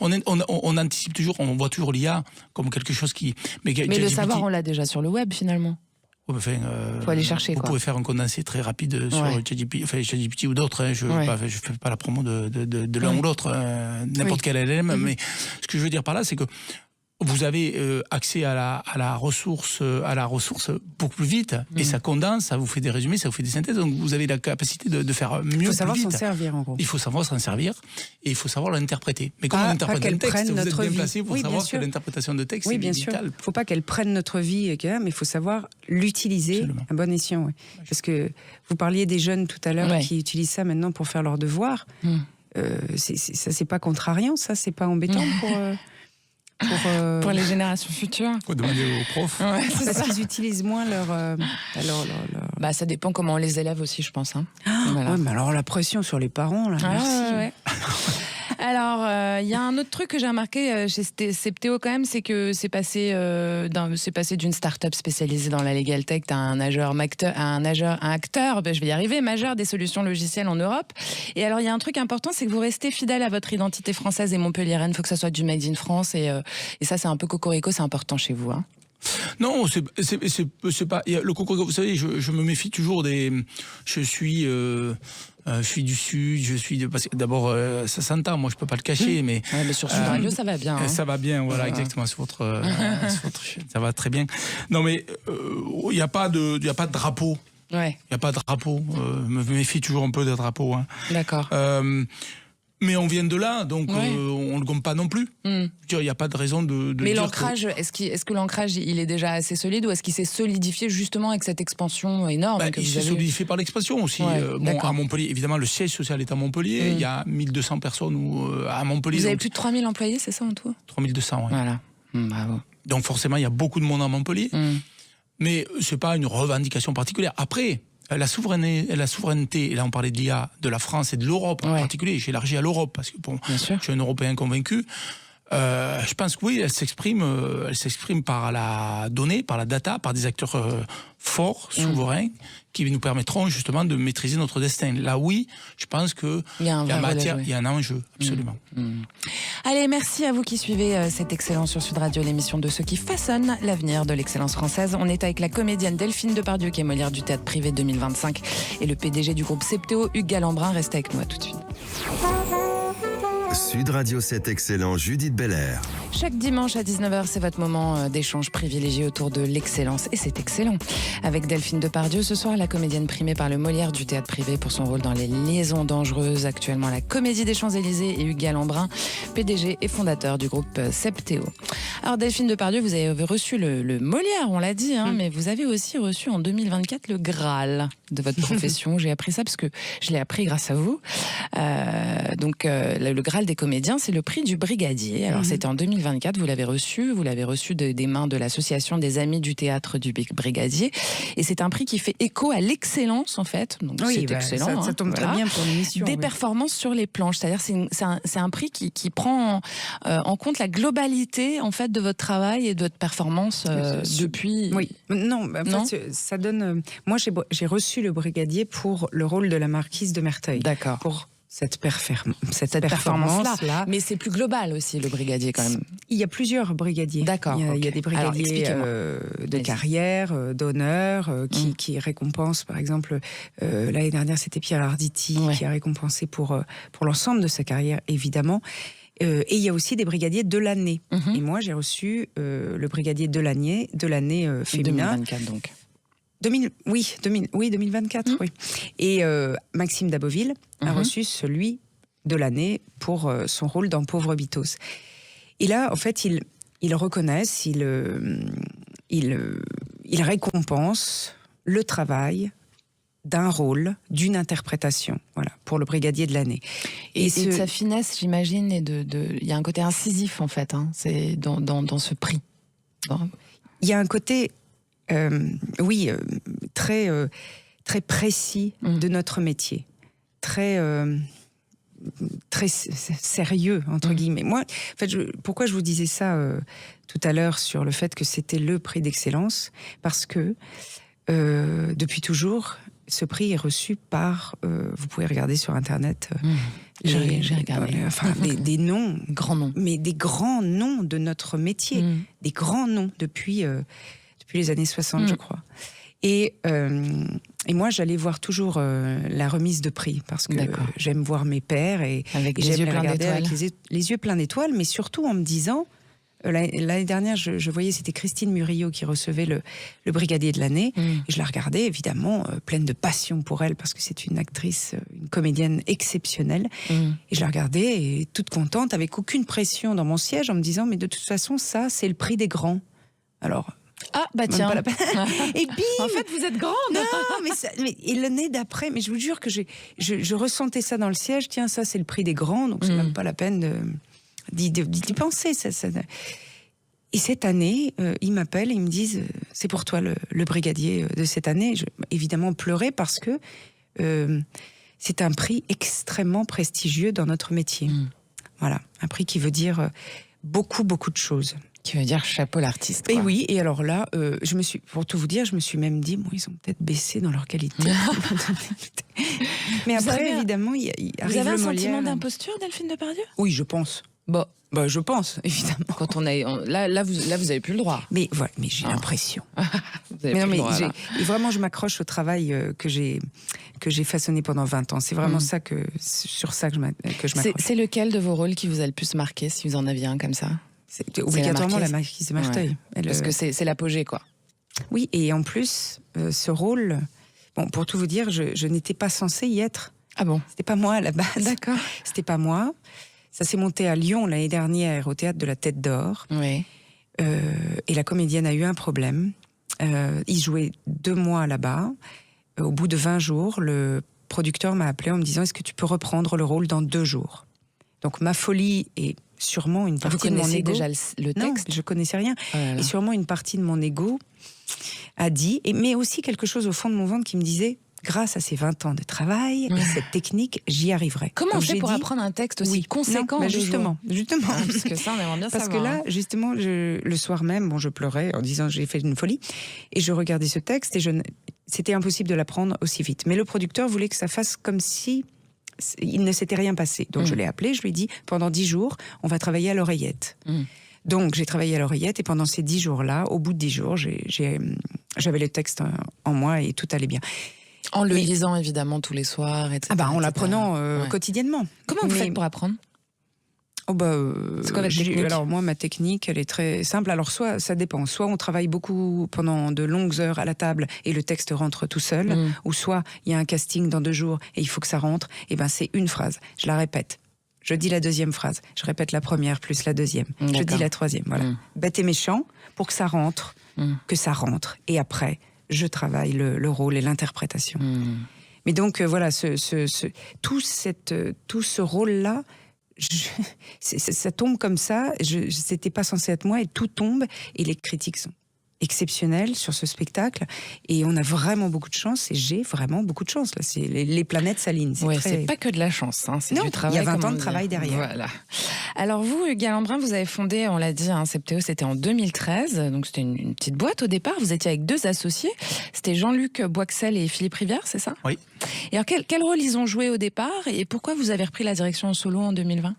D: on anticipe toujours, on voit toujours l'IA comme quelque chose qui...
B: Mais le savoir, on l'a déjà sur le web finalement. Faut aller chercher.
D: Vous pouvez faire un condensé très rapide sur ChatGPT ou d'autres. Hein. Je fais pas la promo de l'un ou l'autre, n'importe quel LLM. Mais ce que je veux dire par là, c'est que vous avez accès à la ressource beaucoup plus vite, et ça condense, ça vous fait des résumés, ça vous fait des synthèses, donc vous avez la capacité de faire mieux.
C: Il faut savoir
D: plus vite.
C: s'en servir, en gros.
D: Il faut savoir s'en servir, et il faut savoir l'interpréter. Mais comment on interprète un texte, vous êtes bien placé pour savoir que l'interprétation de texte est vitale.
C: Il ne faut pas qu'elle prenne notre vie, mais il faut savoir l'utiliser à bon escient. Ouais. Parce que vous parliez des jeunes tout à l'heure qui utilisent ça maintenant pour faire leurs devoirs. Ça, c'est pas contrariant, ça, c'est pas embêtant
B: pour les générations futures.
D: Faut demander aux profs.
C: Parce qu'ils utilisent moins leur...
B: ça dépend comment on les élève aussi, je pense. Hein.
C: Mais alors la pression sur les parents, là, merci.
B: Alors, il y a un autre truc que j'ai remarqué chez Septéo quand même, c'est que c'est passé d'une start-up spécialisée dans la legal tech à un acteur, je vais y arriver, majeur des solutions logicielles en Europe. Et alors, il y a un truc important, c'est que vous restez fidèle à votre identité française et montpelliéraine. Il faut que ça soit du made in France, et ça, c'est un peu cocorico, c'est important chez vous. Hein.
D: Non, c'est pas. Le cocorico, vous savez, je me méfie toujours des. Je suis du Sud, parce que d'abord, ça s'entend, moi je peux pas le cacher, mais...
B: mais sur Sud Radio, ça va bien. Hein.
D: Ça va bien, voilà, exactement, sur votre chaîne, ça va très bien. Non, mais il n'y a pas de drapeau. Il n'y a pas de drapeau. Je me méfie toujours un peu des drapeaux. Hein.
B: D'accord.
D: Mais on vient de là, donc on ne le gomme pas non plus. Il n'y a pas de raison de
B: mais
D: dire
B: l'ancrage, est-ce que l'ancrage, il est déjà assez solide, ou est-ce qu'il s'est solidifié justement avec cette expansion énorme que
D: il
B: vous
D: s'est
B: avez...
D: solidifié par l'expansion aussi. À Montpellier, évidemment, le siège social est à Montpellier. Il y a 1200 personnes à Montpellier.
B: Vous avez plus de 3000 employés, c'est ça en tout ?
D: 3200, oui.
B: Voilà, bravo.
D: Donc forcément, il y a beaucoup de monde à Montpellier. Mais ce n'est pas une revendication particulière. Après... La souveraineté, et là on parlait de l'IA, de la France et de l'Europe en particulier, j'ai élargi à l'Europe parce que je suis un Européen convaincu. Je pense que oui, elle s'exprime par la donnée, par la data, par des acteurs forts, souverains, qui nous permettront justement de maîtriser notre destin. Là, oui, je pense qu'il y a un enjeu, absolument.
B: Allez, merci à vous qui suivez cette excellence sur Sud Radio, l'émission de ceux qui façonnent l'avenir de l'excellence française. On est avec la comédienne Delphine Depardieu, qui est Molière du Théâtre Privé 2025, et le PDG du groupe Septéo, Hugues Galambrin. Restez avec nous, à tout de suite.
A: Sud Radio 7 Excellent, Judith Belair.
B: Chaque dimanche à 19h, c'est votre moment d'échange privilégié autour de l'excellence. Et c'est excellent. Avec Delphine Depardieu, ce soir, la comédienne primée par le Molière du Théâtre Privé pour son rôle dans Les Liaisons Dangereuses, actuellement à la Comédie des Champs-Élysées, et Hugues Galambrin, PDG et fondateur du groupe Septéo. Alors Delphine Depardieu, vous avez reçu le Molière, on l'a dit, mais vous avez aussi reçu en 2024 le Graal de votre profession. J'ai appris ça parce que je l'ai appris grâce à vous. Le Graal des comédiens, c'est le prix du Brigadier. Alors c'était en 2024, vous l'avez reçu des mains de l'association des Amis du Théâtre du Brigadier, et c'est un prix qui fait écho à l'excellence en fait. Donc c'est excellent.
C: Ça tombe très bien pour l'émission.
B: Des performances sur les planches, c'est-à-dire c'est un prix qui prend en compte la globalité en fait de votre travail et de votre performance depuis.
C: Oui, non, en fait, ça donne. Moi, j'ai reçu le Brigadier pour le rôle de la marquise de Merteuil.
B: D'accord.
C: Pour cette performance-là.
B: Mais c'est plus global aussi, le Brigadier, quand même.
C: Il y a plusieurs brigadiers.
B: D'accord.
C: Il y a des brigadiers de carrière, d'honneur, qui récompensent, par exemple, l'année dernière, c'était Pierre Arditi qui a récompensé pour l'ensemble de sa carrière, évidemment. Et il y a aussi des brigadiers de l'année. Et moi, j'ai reçu le brigadier de l'année féminin.
B: 2024, donc.
C: 2024, oui. Et Maxime Daboville a reçu celui de l'année pour son rôle dans Pauvre Bitos. Et là, en fait, ils reconnaissent, ils récompensent le travail d'un rôle, d'une interprétation, voilà, pour le brigadier de l'année.
B: Et de sa finesse, j'imagine, il y a un côté incisif, en fait, c'est dans ce prix.
C: Il y a un côté Oui, très, très précis de notre métier. Très sérieux, entre guillemets. Moi, en fait, pourquoi je vous disais ça tout à l'heure sur le fait que c'était le prix d'excellence? Parce que depuis toujours, ce prix est reçu par, vous pouvez regarder sur Internet,
B: j'ai regardé.
C: Enfin, des noms,
B: Grands noms.
C: mais des grands noms de notre métier, des grands noms depuis les années 60, je crois. Et moi, j'allais voir toujours la remise de prix parce que j'aime voir mes pairs et
B: les yeux pleins d'étoiles.
C: Avec les yeux pleins d'étoiles, mais surtout en me disant, l'année dernière, je voyais, c'était Christine Murillo qui recevait le brigadier de l'année, et je la regardais évidemment pleine de passion pour elle parce que c'est une actrice, une comédienne exceptionnelle, et je la regardais et toute contente, avec aucune pression dans mon siège, en me disant, mais de toute façon, ça, c'est le prix des grands. Alors...
B: Ah, bah tiens.
C: Et bim.
B: En fait, vous êtes grande.
C: Non, et l'année d'après, mais je vous jure que je ressentais ça dans le siège. Tiens, ça, c'est le prix des grands, donc c'est même pas la peine d'y penser. Ça. Et cette année, ils m'appellent et ils me disent, c'est pour toi le brigadier de cette année. J'ai évidemment pleuré parce que c'est un prix extrêmement prestigieux dans notre métier. Voilà, un prix qui veut dire beaucoup, beaucoup de choses.
B: Qui veut dire chapeau l'artiste.
C: Et oui, et alors là, pour tout vous dire, je me suis même dit, bon, ils ont peut-être baissé dans leur qualité. Mais après, évidemment, il arrive
B: vous avez un
C: le
B: sentiment
C: Molière.
B: d'imposture, Delphine Depardieu?
C: Oui, je pense. Bah, je pense, évidemment.
B: Quand là, vous avez plus le droit.
C: Mais voilà, mais j'ai l'impression.
B: Vous avez plus le droit, là.
C: Et vraiment, je m'accroche au travail que j'ai façonné pendant 20 ans. C'est vraiment sur ça que je m'accroche.
B: C'est lequel de vos rôles qui vous a le plus marqué, si vous en aviez un comme ça?
C: C'est obligatoirement la Marquise de Merteuil.
B: Ouais. Parce que c'est l'apogée, quoi.
C: Oui, et en plus, ce rôle, bon, pour tout vous dire, je n'étais pas censée y être.
B: Ah bon?
C: C'était pas moi à la base.
B: D'accord.
C: C'était pas moi. Ça s'est monté à Lyon l'année dernière, au théâtre de la Tête d'Or.
B: Oui.
C: Et la comédienne a eu un problème. Il jouait 2 mois là-bas. Au bout de 20 jours, le producteur m'a appelé en me disant, est-ce que tu peux reprendre le rôle dans 2 jours? Donc ma folie est sûrement une partie de mon ego.
B: Vous connaissez déjà le texte?
C: Non, je connaissais rien.
B: Oh là là.
C: Et sûrement une partie de mon ego a dit, mais aussi quelque chose au fond de mon ventre qui me disait, grâce à ces 20 ans de travail et cette technique, j'y arriverai.
B: Comment on
C: Donc,
B: fait pour
C: dit,
B: apprendre un texte aussi conséquent?
C: Non, justement.
B: Parce que ça, on aimerait bien
C: Parce
B: savoir.
C: que là, justement, le soir même, bon, je pleurais en disant j'ai fait une folie, et je regardais ce texte et c'était impossible de l'apprendre aussi vite. Mais le producteur voulait que ça fasse comme si il ne s'était rien passé. Donc je l'ai appelé, je lui ai dit, pendant 10 jours, on va travailler à l'oreillette. Donc j'ai travaillé à l'oreillette et pendant ces 10 jours-là, au bout de 10 jours, j'avais le texte en moi et tout allait bien.
B: En le lisant évidemment tous les soirs, etc.
C: En l'apprenant quotidiennement.
B: Comment vous faites pour apprendre?
C: C'est quoi votre technique? Alors moi, ma technique, elle est très simple. Alors soit, ça dépend. Soit on travaille beaucoup pendant de longues heures à la table et le texte rentre tout seul, ou soit il y a un casting dans 2 jours et il faut que ça rentre. Et ben c'est une phrase. Je la répète. Je dis la deuxième phrase. Je répète la première plus la deuxième. Je dis la troisième. Voilà. Bête et méchant pour que ça rentre, Et après, je travaille le rôle et l'interprétation. Mais donc voilà, tout ce rôle-là. Ça tombe comme ça, c'était pas censé être moi et tout tombe et les critiques sont exceptionnelles sur ce spectacle et on a vraiment beaucoup de chance et j'ai vraiment beaucoup de chance là. Les planètes s'alignent.
B: C'est pas que de la chance, hein, c'est du travail.
C: Il y a 20 ans de travail derrière.
B: Voilà. Alors vous, Hugues Galambrin, vous avez fondé, on l'a dit, Septéo, c'était en 2013, donc c'était une petite boîte au départ. Vous étiez avec 2 associés, c'était Jean-Luc Boixel et Philippe Rivière, c'est ça?
D: Oui.
B: Et alors quel rôle ils ont joué au départ et pourquoi vous avez repris la direction en solo en 2020?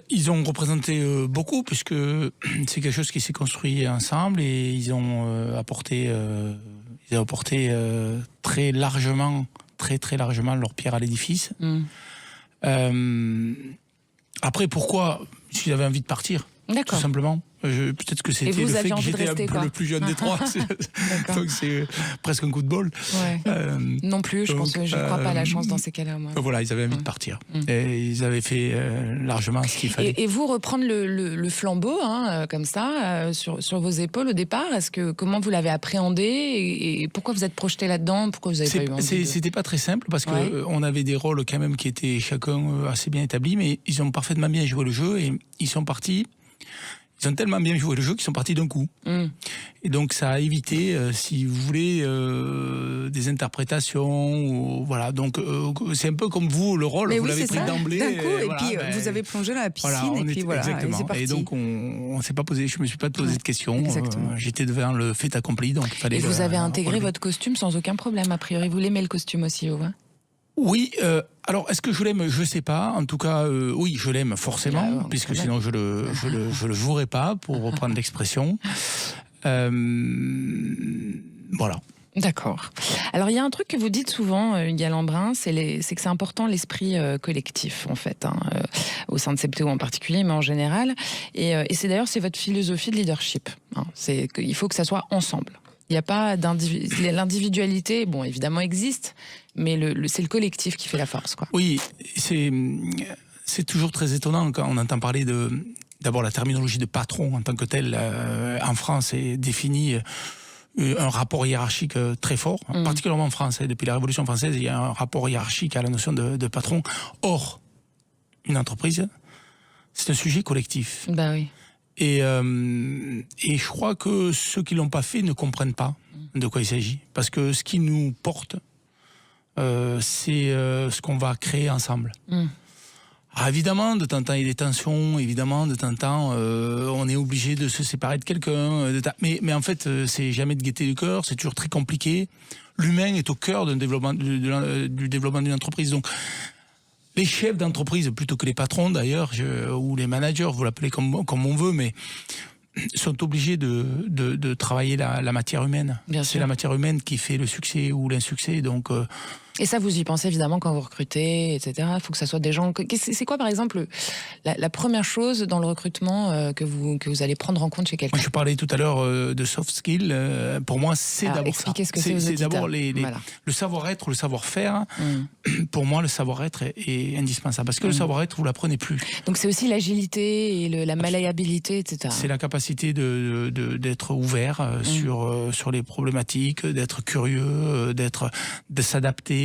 D: Ils ont représenté beaucoup, puisque c'est quelque chose qui s'est construit ensemble et ils ont apporté très largement leur pierre à l'édifice. Après, pourquoi j'avais envie de partir? Tout simplement. Peut-être que c'était le fait que j'étais le plus jeune des 3. Donc c'est presque un coup de bol.
B: Ouais. Non plus, je pense que je ne crois pas à la chance dans ces cas-là. Moi.
D: Voilà, ils avaient envie de partir. Et ils avaient fait largement ce qu'il fallait.
B: Et vous reprendre le flambeau, comme ça, sur vos épaules au départ, comment vous l'avez appréhendé et pourquoi vous êtes projeté là-dedans? Pourquoi vous avez pas eu envie
D: C'était pas très simple parce qu'on avait des rôles quand même qui étaient chacun assez bien établis, mais ils ont parfaitement bien joué le jeu et ils sont partis. Ils ont tellement bien joué le jeu qu'ils sont partis d'un coup. Et donc ça a évité, si vous voulez, des interprétations. Ou, voilà. Donc c'est un peu comme vous, le rôle,
C: mais
D: vous
C: oui,
D: l'avez pris d'emblée.
C: D'un coup, et
D: voilà,
C: puis vous avez plongé dans la piscine, et puis voilà,
D: exactement.
C: et c'est parti.
D: Et donc on s'est pas posé, je me suis pas posé de questions.
C: Exactement.
D: J'étais devant le fait accompli, donc il fallait.
B: Et vous avez intégré votre costume sans aucun problème, a priori. Vous l'aimez le costume aussi, vous, hein?
D: Oui, alors est-ce que je l'aime? Je sais pas. En tout cas, oui, je l'aime forcément, puisque sinon je le jouerais pas, pour reprendre l'expression. Voilà.
B: D'accord. Alors il y a un truc que vous dites souvent, Hugues Galambrin, c'est que c'est important l'esprit collectif, en fait, hein, au sein de CPTO en particulier, mais en général. Et c'est d'ailleurs votre philosophie de leadership. Hein. C'est qu'il faut que ça soit ensemble. Il n'y a pas l'individualité, bon, évidemment existe, mais c'est le collectif qui fait la force, quoi.
D: Oui, c'est toujours très étonnant quand on entend parler d'abord la terminologie de patron en tant que tel. En France, est définie un rapport hiérarchique très fort, particulièrement en France. Depuis la Révolution française, il y a un rapport hiérarchique à la notion de patron. Or, une entreprise, c'est un sujet collectif.
B: Bah oui.
D: Et je crois que ceux qui l'ont pas fait ne comprennent pas de quoi il s'agit. Parce que ce qui nous porte, c'est ce qu'on va créer ensemble. Alors évidemment, de temps en temps, il y a des tensions. Évidemment, de temps en temps, on est obligé de se séparer de quelqu'un. Mais en fait, c'est jamais de gaieté du cœur. C'est toujours très compliqué. L'humain est au cœur du développement d'une entreprise. Donc, les chefs d'entreprise, plutôt que les patrons d'ailleurs, ou les managers, vous l'appelez comme on veut, mais sont obligés de travailler la matière humaine. C'est la matière humaine qui fait le succès ou l'insuccès. Donc,
B: et ça, vous y pensez évidemment quand vous recrutez, etc. Il faut que ça soit des gens... C'est quoi, par exemple, la première chose dans le recrutement que vous allez prendre en compte chez quelqu'un?
D: Je parlais tout à l'heure de soft skills. Pour moi, c'est d'abord ça.
B: Expliquez ce que c'est aux auditeurs.
D: D'abord le savoir-être, le savoir-faire. Pour moi, le savoir-être est indispensable. Parce que le savoir-être, vous l'apprenez plus.
B: Donc c'est aussi l'agilité et la malléabilité, etc.
D: C'est la capacité d'être ouvert sur les problématiques, d'être curieux, de s'adapter.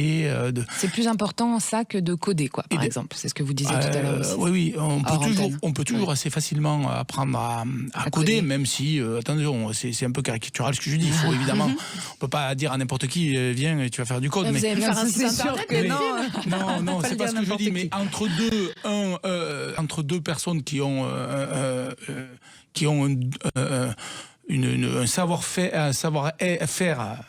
B: C'est plus important ça que de coder, quoi, par exemple. C'est ce que vous disiez tout à l'heure aussi.
D: Oui, on peut toujours assez facilement apprendre à coder, même si, attention, c'est un peu caricatural ce que je dis. Il faut évidemment, on peut pas dire à n'importe qui, viens, tu vas faire du code.
B: Vous allez me faire un site internet.
D: Non, c'est pas ce que je dis. Mais entre deux personnes qui ont un savoir-faire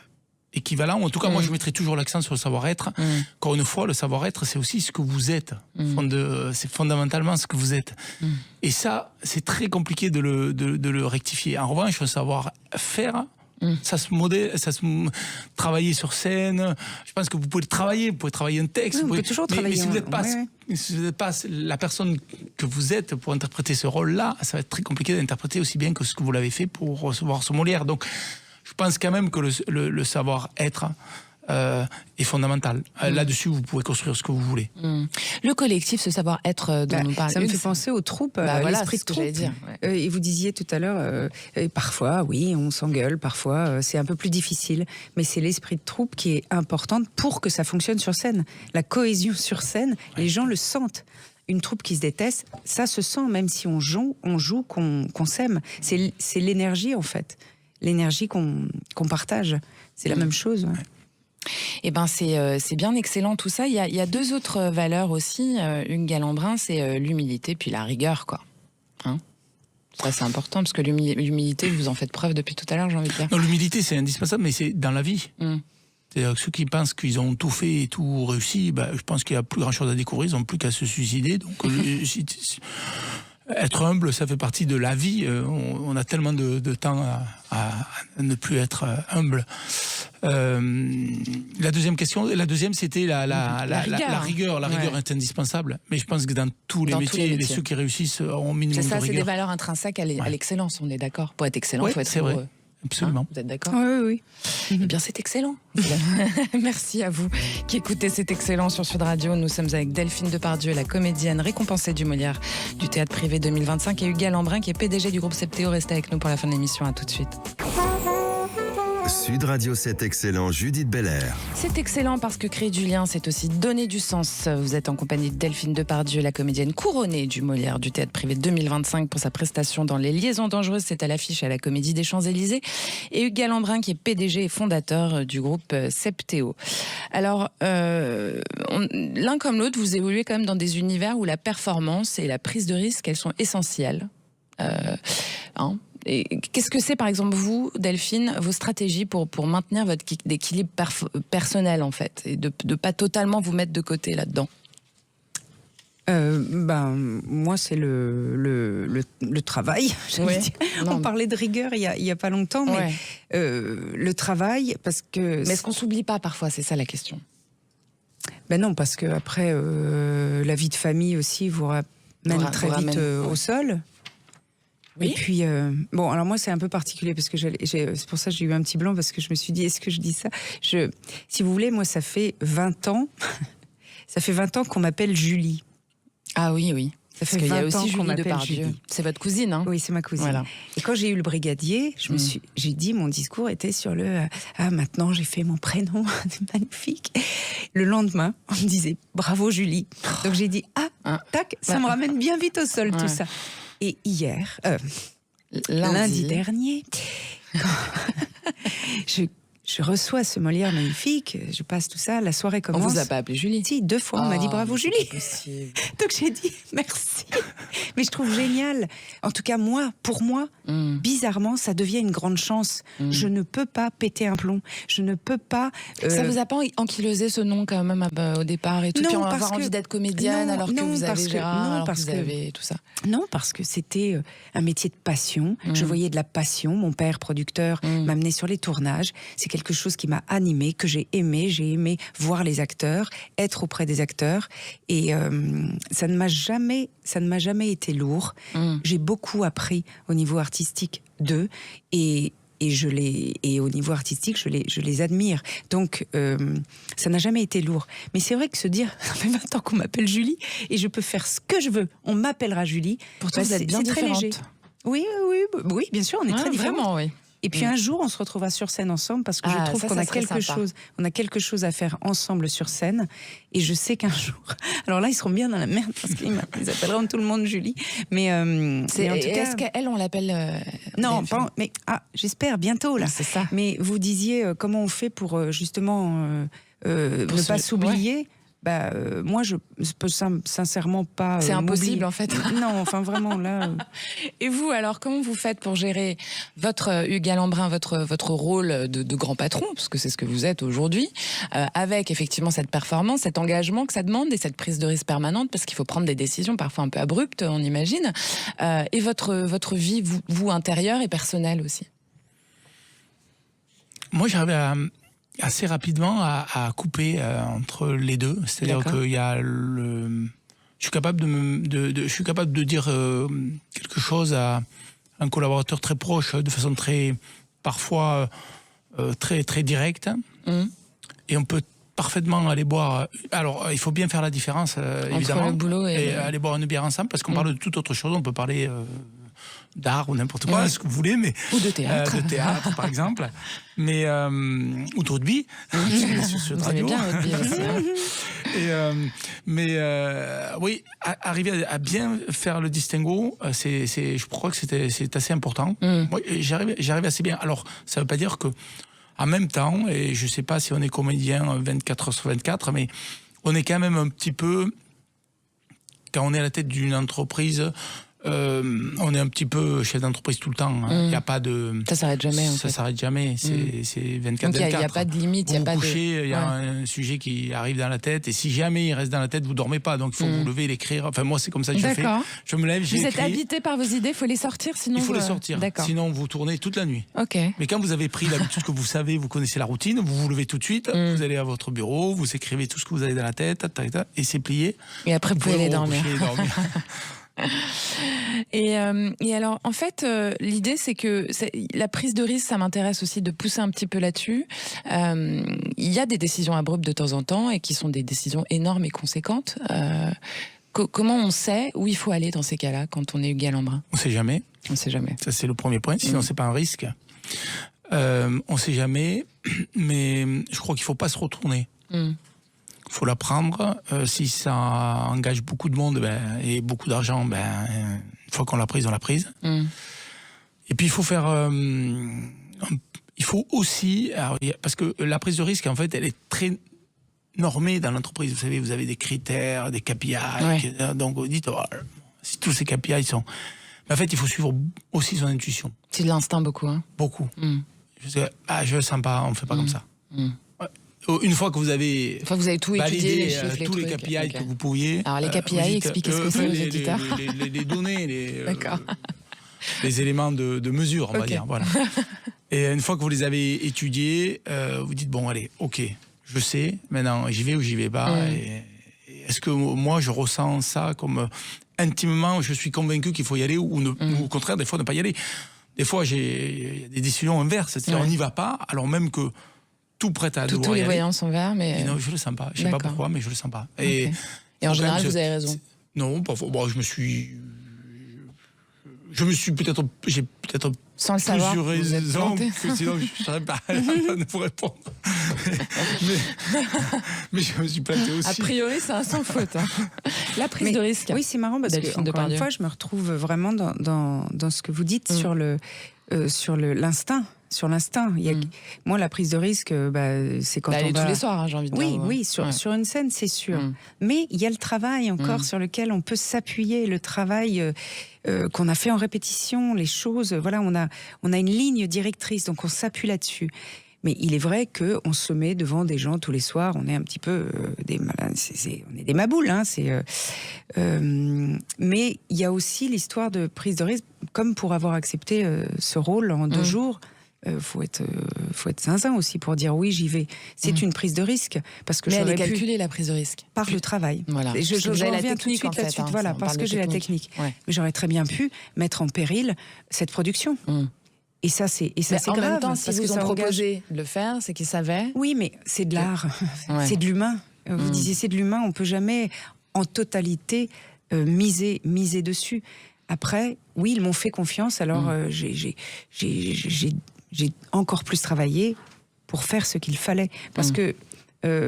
D: équivalent. En tout cas, moi, je mettrais toujours l'accent sur le savoir-être. Encore une fois, le savoir-être, c'est aussi ce que vous êtes. C'est fondamentalement ce que vous êtes. Et ça, c'est très compliqué de le rectifier. En revanche, le savoir-faire, ça se travailler sur scène. Je pense que vous pouvez travailler un texte.
C: Oui, on peut toujours travailler.
D: Mais si vous n'êtes pas la personne que vous êtes pour interpréter ce rôle-là, ça va être très compliqué d'interpréter aussi bien que ce que vous l'avez fait pour recevoir ce Molière. Donc, je pense quand même que le savoir-être est fondamental. Là-dessus, vous pouvez construire ce que vous voulez.
B: Le collectif, ce savoir-être dont nous parlons.
C: Ça me fait penser aux troupes, l'esprit de troupe.
B: Dire,
C: et vous disiez tout à l'heure, parfois, oui, on s'engueule, parfois, c'est un peu plus difficile. Mais c'est l'esprit de troupe qui est important pour que ça fonctionne sur scène. La cohésion sur scène, les gens le sentent. Une troupe qui se déteste, ça se sent, même si on joue qu'on s'aime. C'est l'énergie, en fait. L'énergie qu'on partage. C'est la même chose. Ouais.
B: Eh ben c'est bien excellent tout ça. Il y a deux autres valeurs aussi, Hugues Galambrin, c'est l'humilité puis la rigueur, quoi. Hein, ça c'est important parce que l'humilité, vous en faites preuve depuis tout à l'heure, j'ai envie de dire.
D: Non, l'humilité c'est indispensable, mais c'est dans la vie. C'est-à-dire que ceux qui pensent qu'ils ont tout fait et tout réussi, je pense qu'il n'y a plus grand-chose à découvrir, ils n'ont plus qu'à se suicider. Donc être humble, ça fait partie de la vie. On a tellement de temps à ne plus être humble. La deuxième question, c'était la rigueur. La rigueur est indispensable. Mais je pense que dans tous les métiers, ceux qui réussissent ont minimum de rigueur.
B: C'est des valeurs intrinsèques à l'excellence, on est d'accord. Pour être excellent, il faut être
D: vrai. Absolument.
B: Hein, vous êtes d'accord?
C: Oui.
B: Eh bien, c'est excellent. Merci à vous qui écoutez C'est excellent sur Sud Radio. Nous sommes avec Delphine Depardieu, la comédienne récompensée du Molière du Théâtre Privé 2025, et Hugues Galambrin, qui est PDG du groupe CPTO. Restez avec nous pour la fin de l'émission. À tout de suite.
A: Sud Radio, c'est excellent, Judith Belair.
B: C'est excellent parce que créer du lien, c'est aussi donner du sens. Vous êtes en compagnie de Delphine Depardieu, la comédienne couronnée du Molière du Théâtre Privé 2025 pour sa prestation dans Les Liaisons Dangereuses. C'est à l'affiche à la Comédie des Champs-Élysées. Et Hugues Galambrin qui est PDG et fondateur du groupe Septéo. Alors, l'un comme l'autre, vous évoluez quand même dans des univers où la performance et la prise de risque, elles sont essentielles. Et qu'est-ce que c'est, par exemple, vous, Delphine, vos stratégies pour maintenir votre équilibre personnel, en fait, et de ne pas totalement vous mettre de côté là-dedans?
C: Moi, c'est le travail.
B: Ouais.
C: On parlait de rigueur il y a pas longtemps, mais le travail, parce que...
B: Mais est-ce qu'on s'oublie pas parfois? C'est ça la question.
C: Ben non, parce que après, la vie de famille aussi vous ramène très vite au sol.
B: Oui.
C: Et puis, alors moi, c'est un peu particulier parce que c'est pour ça que j'ai eu un petit blanc parce que je me suis dit, est-ce que je dis ça? Si vous voulez, moi, ça fait 20 ans, qu'on m'appelle Julie.
B: Ah oui, oui.
C: Ça fait
B: Parce qu'il y a
C: 20 ans
B: aussi
C: qu'on
B: Julie
C: m'appelle
B: Depardieu.
C: Julie.
B: C'est votre cousine, hein?
C: Oui, c'est ma cousine.
B: Voilà.
C: Et quand j'ai eu le brigadier, j'ai dit, mon discours était sur maintenant j'ai fait mon prénom, c'est magnifique. Le lendemain, on me disait, bravo Julie. Donc j'ai dit, tac, ça me ramène bien vite au sol tout ça. Et hier, lundi dernier, je reçois ce Molière magnifique, je passe tout ça, la soirée commence.
B: On vous a pas appelé Julie?
C: Si, 2 fois, on m'a dit bravo Julie. Donc j'ai dit merci. Mais je trouve génial. En tout cas, pour moi, bizarrement, ça devient une grande chance. Je ne peux pas péter un plomb. Je ne peux pas...
B: Ça vous a pas ankylosé ce nom quand même au départ et tout?
C: Non,
B: puis on va
C: parce
B: avoir
C: que...
B: envie d'être comédienne alors que vous avez Gérard, alors que vous avez tout ça.
C: Non, parce que c'était un métier de passion. Je voyais de la passion. Mon père, producteur, m'amenait sur les tournages. C'est quelque chose qui m'a animée, que j'ai aimé. J'ai aimé voir les acteurs, être auprès des acteurs. Et ça ne m'a jamais été lourd. J'ai beaucoup appris au niveau artistique d'eux. Et au niveau artistique, je les admire. Donc, ça n'a jamais été lourd. Mais c'est vrai que se dire, ça fait 20 ans qu'on m'appelle Julie, et je peux faire ce que je veux, on m'appellera Julie.
B: Pourtant, vous êtes bien
C: très
B: différente.
C: léger. Oui, bien sûr, on est très différentes.
B: Vraiment, oui.
C: Et puis un jour, on se retrouvera sur scène ensemble parce que je trouve qu'on a quelque chose à faire ensemble sur scène. Et je sais qu'un jour, alors là, ils seront bien dans la merde parce qu'ils appelleront tout le monde Julie. Mais en tout cas,
B: est-ce qu'elle, on l'appelle
C: non, mais j'espère bientôt là.
B: C'est ça.
C: Mais vous disiez comment on fait pour justement ne pas s'oublier. Moi, je peux sincèrement pas.
B: C'est impossible, en fait.
C: Non, enfin vraiment là.
B: Et vous, alors, comment vous faites pour gérer Hugues Galambrin, votre rôle de grand patron, parce que c'est ce que vous êtes aujourd'hui, avec effectivement cette performance, cet engagement que ça demande et cette prise de risque permanente, parce qu'il faut prendre des décisions parfois un peu abruptes, on imagine, et votre vie, vous intérieure et personnelle aussi.
D: Moi, j'arrive assez rapidement à couper entre les deux. C'est-à-dire qu'il y a je suis capable je suis capable de dire quelque chose à un collaborateur très proche de façon parfois très très directe. Et on peut parfaitement aller boire. Alors, il faut bien faire la différence, évidemment.
B: Entre le boulot et
D: aller boire une bière ensemble, parce qu'on parle de toute autre chose. On peut parler d'art ou n'importe quoi, ce que vous voulez, mais
B: ou de théâtre,
D: par exemple, mais ou de rugby.
B: Vous aimez bien le rugby aussi.
D: Oui, arriver à bien faire le distinguo, je crois que c'est assez important. Moi, j'arrive assez bien. Alors, ça veut pas dire que en même temps, et je sais pas si on est comédien 24 heures sur 24, mais on est quand même un petit peu, quand on est à la tête d'une entreprise, on est un petit peu chef d'entreprise tout le temps. Il y a pas de...
B: Ça s'arrête jamais.
D: Ça s'arrête jamais. C'est 24-24.
B: Donc il n'y a pas de limite.
D: Vous couchez, il y a un sujet qui arrive dans la tête. Et si jamais il reste dans la tête, vous dormez pas. Donc il faut vous lever et l'écrire. Enfin, moi, c'est comme ça que je fais. Je me lève, j'écris.
B: Vous êtes habité par vos idées, il faut les sortir, sinon...
D: Il faut les sortir. Sinon, vous tournez toute la nuit. Mais quand vous avez pris l'habitude que vous savez, vous connaissez la routine, vous vous levez tout de suite, vous allez à votre bureau, vous écrivez tout ce que vous avez dans la tête, et c'est plié.
B: Et après, vous pouvez aller dormir. Et alors, en fait, l'idée, c'est que la prise de risque, ça m'intéresse aussi de pousser un petit peu là-dessus. Il y a des décisions abruptes de temps en temps et qui sont des décisions énormes et conséquentes. Comment on sait où il faut aller dans ces cas-là quand on est Hugues Galambrin?
D: On sait jamais.
B: On sait jamais.
D: Ça, c'est le premier point. Sinon, c'est pas un risque. On ne sait jamais, mais je crois qu'il ne faut pas se retourner. Il faut la prendre. Si ça engage beaucoup de monde et beaucoup d'argent, une fois qu'on l'a prise, on l'a prise. Et puis il faut faire... il faut aussi... parce que la prise de risque, en fait, elle est très normée dans l'entreprise. Vous savez, vous avez des critères, des KPI. Donc vous dites, si tous ces KPI sont... Mais en fait, il faut suivre aussi son intuition.
B: C'est de l'instinct beaucoup. Hein.
D: Beaucoup. Je le sens pas, on ne fait pas comme ça. Une fois que vous avez,
B: vous avez tout étudié, les chiffres,
D: tous les
B: trucs,
D: KPI que vous pouviez...
B: Alors les KPI, expliquez ce que c'est aux éditeurs.
D: Les données,
B: D'accord.
D: les éléments de mesure, on va dire. Voilà. Et une fois que vous les avez étudiés, vous dites, bon, allez, ok, je sais, maintenant j'y vais ou j'y vais pas. Et est-ce que moi, je ressens ça comme intimement, je suis convaincu qu'il faut y aller ou au contraire, des fois, ne pas y aller. Des fois, il y a des décisions inverses, c'est-à-dire on n'y va pas, alors même que tout prête à devoir
B: tous les
D: y aller.
B: voyants sont verts, mais...
D: Non, je le sens pas. Je sais pas pourquoi, mais je le sens pas.
B: Et en général, vous avez raison.
D: Non, pas faux. Bon, je me suis peut-être... J'ai peut-être
B: sans le savoir,
D: plus
B: vous êtes
D: raison
B: planté.
D: que sinon je ne serais pas à vous répondre. mais je me suis planté aussi.
B: A priori, c'est un sans faute. Hein. La prise de risque.
C: Oui, c'est marrant parce que, encore une fois, je me retrouve vraiment dans ce que vous dites sur l'instinct. Sur l'instinct. Moi, la prise de risque, c'est quand on va...
B: tous les soirs, hein, j'ai envie de dire.
C: Oui, sur une scène, c'est sûr. Mais il y a le travail encore sur lequel on peut s'appuyer, le travail qu'on a fait en répétition, les choses. Voilà, on a une ligne directrice, donc on s'appuie là-dessus. Mais il est vrai qu'on se met devant des gens tous les soirs, on est un petit peu on est des maboules. Hein, mais il y a aussi l'histoire de prise de risque, comme pour avoir accepté ce rôle en 2 jours. Faut être zinzin aussi pour dire oui, j'y vais. C'est une prise de risque parce que
B: mais
C: j'aurais
B: elle est calculée, la prise de risque
C: par le travail.
B: Voilà.
C: Et je
B: reviens
C: la technique tout de suite là-dessus. Voilà, parce que j'ai la technique.
B: Ouais.
C: Mais j'aurais très bien pu mettre en péril cette production. Et ça, c'est grave.
B: En même temps, si
C: parce
B: vous
C: que
B: ont
C: ça
B: proposé de le faire, c'est qu'ils savaient.
C: Oui, mais c'est de l'art, c'est de l'humain. Vous disiez c'est de l'humain, on peut jamais en totalité miser dessus. Après, oui, ils m'ont fait confiance, alors j'ai encore plus travaillé pour faire ce qu'il fallait. Parce que,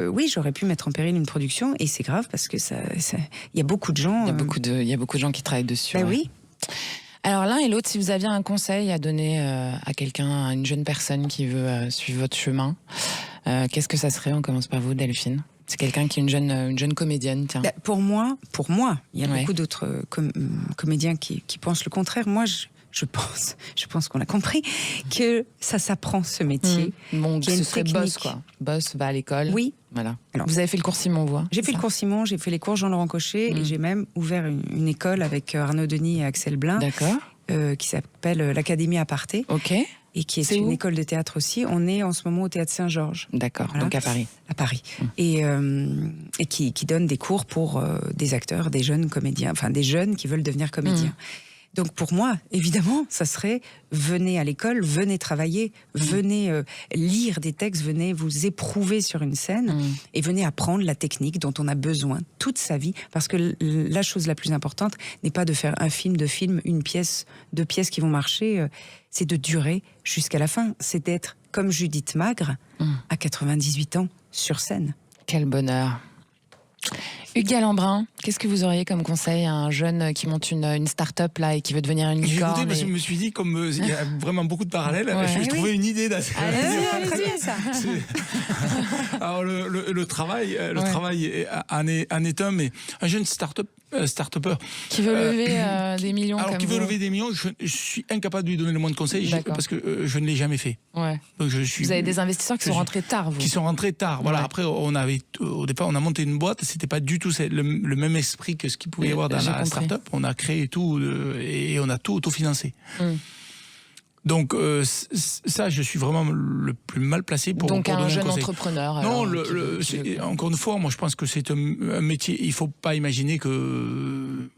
C: oui, j'aurais pu mettre en péril une production, et c'est grave, parce que il y a beaucoup de gens...
B: Il y a beaucoup de gens qui travaillent dessus.
C: Oui.
B: Alors, l'un et l'autre, si vous aviez un conseil à donner à quelqu'un, à une jeune personne qui veut suivre votre chemin, qu'est-ce que ça serait? On commence par vous, Delphine. C'est quelqu'un qui est une jeune comédienne, tiens.
C: Pour moi, il y a beaucoup d'autres comédiens qui pensent le contraire. Moi, je pense qu'on a compris que ça s'apprend, ce métier.
B: Bon,
C: ce
B: serait Boss, quoi. Boss va à l'école.
C: Oui.
B: Voilà.
C: Alors,
B: vous avez fait le cours Simon Voix?
C: J'ai fait le cours Simon, j'ai fait les cours Jean-Laurent Cochet, et j'ai même ouvert une école avec Arnaud Denis et Axel Blin.
B: D'accord.
C: Qui s'appelle l'Académie Aparté.
B: Ok.
C: Et qui est une école de théâtre aussi. On est en ce moment au Théâtre Saint-Georges.
B: D'accord,
C: voilà.
B: donc à Paris.
C: À Paris. Et qui donne des cours pour des acteurs, des jeunes comédiens, enfin des jeunes qui veulent devenir comédiens. Donc pour moi, évidemment, ça serait venez à l'école, venez travailler, venez lire des textes, venez vous éprouver sur une scène et venez apprendre la technique dont on a besoin toute sa vie. Parce que la chose la plus importante n'est pas de faire un film, 2 films, 1 pièce, 2 pièces qui vont marcher. C'est de durer jusqu'à la fin. C'est d'être comme Judith Magre à 98 ans sur scène.
B: Quel bonheur. Hugues Galambrin, qu'est-ce que vous auriez comme conseil à un jeune qui monte une start-up là et qui veut devenir une licorne?
D: Écoutez, parce que je me suis dit, comme il y a vraiment beaucoup de parallèles, j'ai trouvé une idée d'assez...
B: Allez-y, ça.
D: Alors le travail en est un, mais un jeune start-upper
B: qui veut lever des millions.
D: Alors qui veut lever des millions, je suis incapable de lui donner le moins de conseils parce que je ne l'ai jamais fait.
B: Ouais.
D: Donc
B: vous avez des investisseurs qui sont rentrés tard, vous.
D: Qui sont rentrés tard. Voilà. Après, au départ, on a monté une boîte. C'était pas du tout le même esprit que ce qu'il pouvait y avoir dans la start-up. On a créé tout et on a tout autofinancé. Donc ça, je suis vraiment le plus mal placé pour
B: donc
D: pour
B: un
D: donner
B: jeune
D: un conseil.
B: entrepreneur.
D: Non, encore une fois, moi je pense que c'est un métier. Il faut pas imaginer que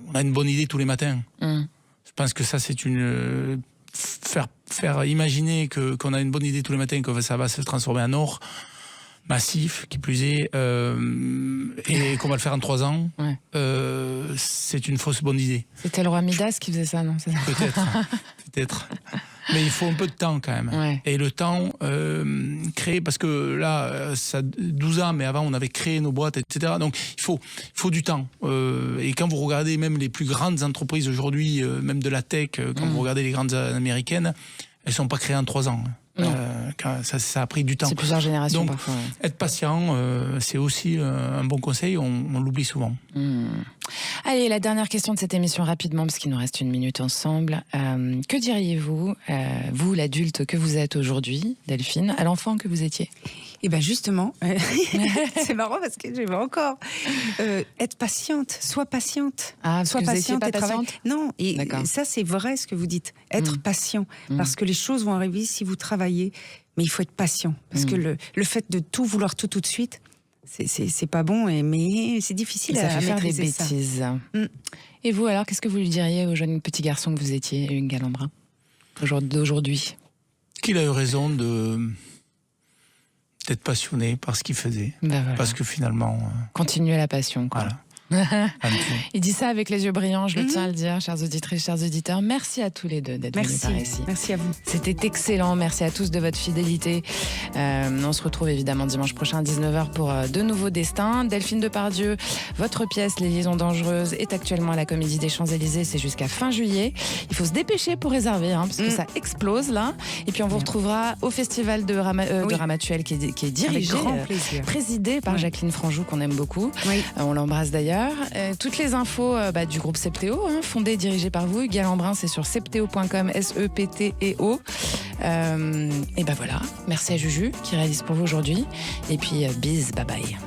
D: on a une bonne idée tous les matins. Je pense que ça, c'est faire imaginer qu'on a une bonne idée tous les matins, que ça va se transformer en or massif, qui plus est, et qu'on va le faire en 3 ans. C'est une fausse bonne idée.
B: C'était le roi Midas qui faisait ça, non?
D: Peut-être. Mais il faut un peu de temps quand même.
B: Ouais.
D: Et le temps créé, parce que là, ça 12 ans, mais avant on avait créé nos boîtes, etc. Donc il faut du temps. Et quand vous regardez même les plus grandes entreprises aujourd'hui, même de la tech, quand vous regardez les grandes américaines, elles ne sont pas créées en 3 ans. Ça a pris du temps.
B: C'est plusieurs générations
D: Donc,
B: parfois. Ouais.
D: être patient, c'est aussi un bon conseil, on l'oublie souvent.
B: Allez, la dernière question de cette émission rapidement, parce qu'il nous reste 1 minute ensemble. Que diriez-vous, vous l'adulte que vous êtes aujourd'hui, Delphine, à l'enfant que vous étiez?
C: Et bien justement, c'est marrant parce que je vais encore être patiente, sois patiente.
B: Ah, parce
C: sois
B: que vous étiez
C: patiente
B: pas
C: et travaille.
B: patiente?
C: Non, et
B: D'accord.
C: ça c'est vrai ce que vous dites, être patient, parce que les choses vont arriver si vous travaillez, mais il faut être patient, parce que le fait de tout vouloir tout de suite, c'est pas bon, mais c'est difficile
B: Ça
C: à
B: fait faire des
C: maîtriser ça.
B: bêtises. Et vous alors, qu'est-ce que vous lui diriez au jeune petit garçon que vous étiez, Hugues Galambrin, d'aujourd'hui?
D: Qu'il a eu raison d'être passionné par ce qu'il faisait.
B: Ben voilà.
D: Parce que finalement,
B: Continuez la passion, quoi.
D: voilà.
B: Il dit ça avec les yeux brillants, je le tiens à le dire, chères auditrices, chers auditeurs. Merci à tous les deux d'être venus par ici.
C: Merci à vous.
B: C'était excellent, merci à tous de votre fidélité. On se retrouve évidemment dimanche prochain à 19h pour de nouveaux destins. Delphine Depardieu, votre pièce Les Liaisons Dangereuses est actuellement à la Comédie des Champs-Élysées, c'est jusqu'à fin juillet. Il faut se dépêcher pour réserver, parce que ça explose là. Et puis on vous retrouvera au festival de Ramatuelle qui est dirigé,
C: Avec grand plaisir.
B: présidé par Jacqueline Franjou qu'on aime beaucoup.
C: Oui.
B: On l'embrasse d'ailleurs. Toutes les infos du groupe Septéo, fondé et dirigé par vous, Hugues Galambrin, c'est sur septéo.com, SEPTEO. Et ben voilà, merci à Juju qui réalise pour vous aujourd'hui. Et puis, bise, bye bye.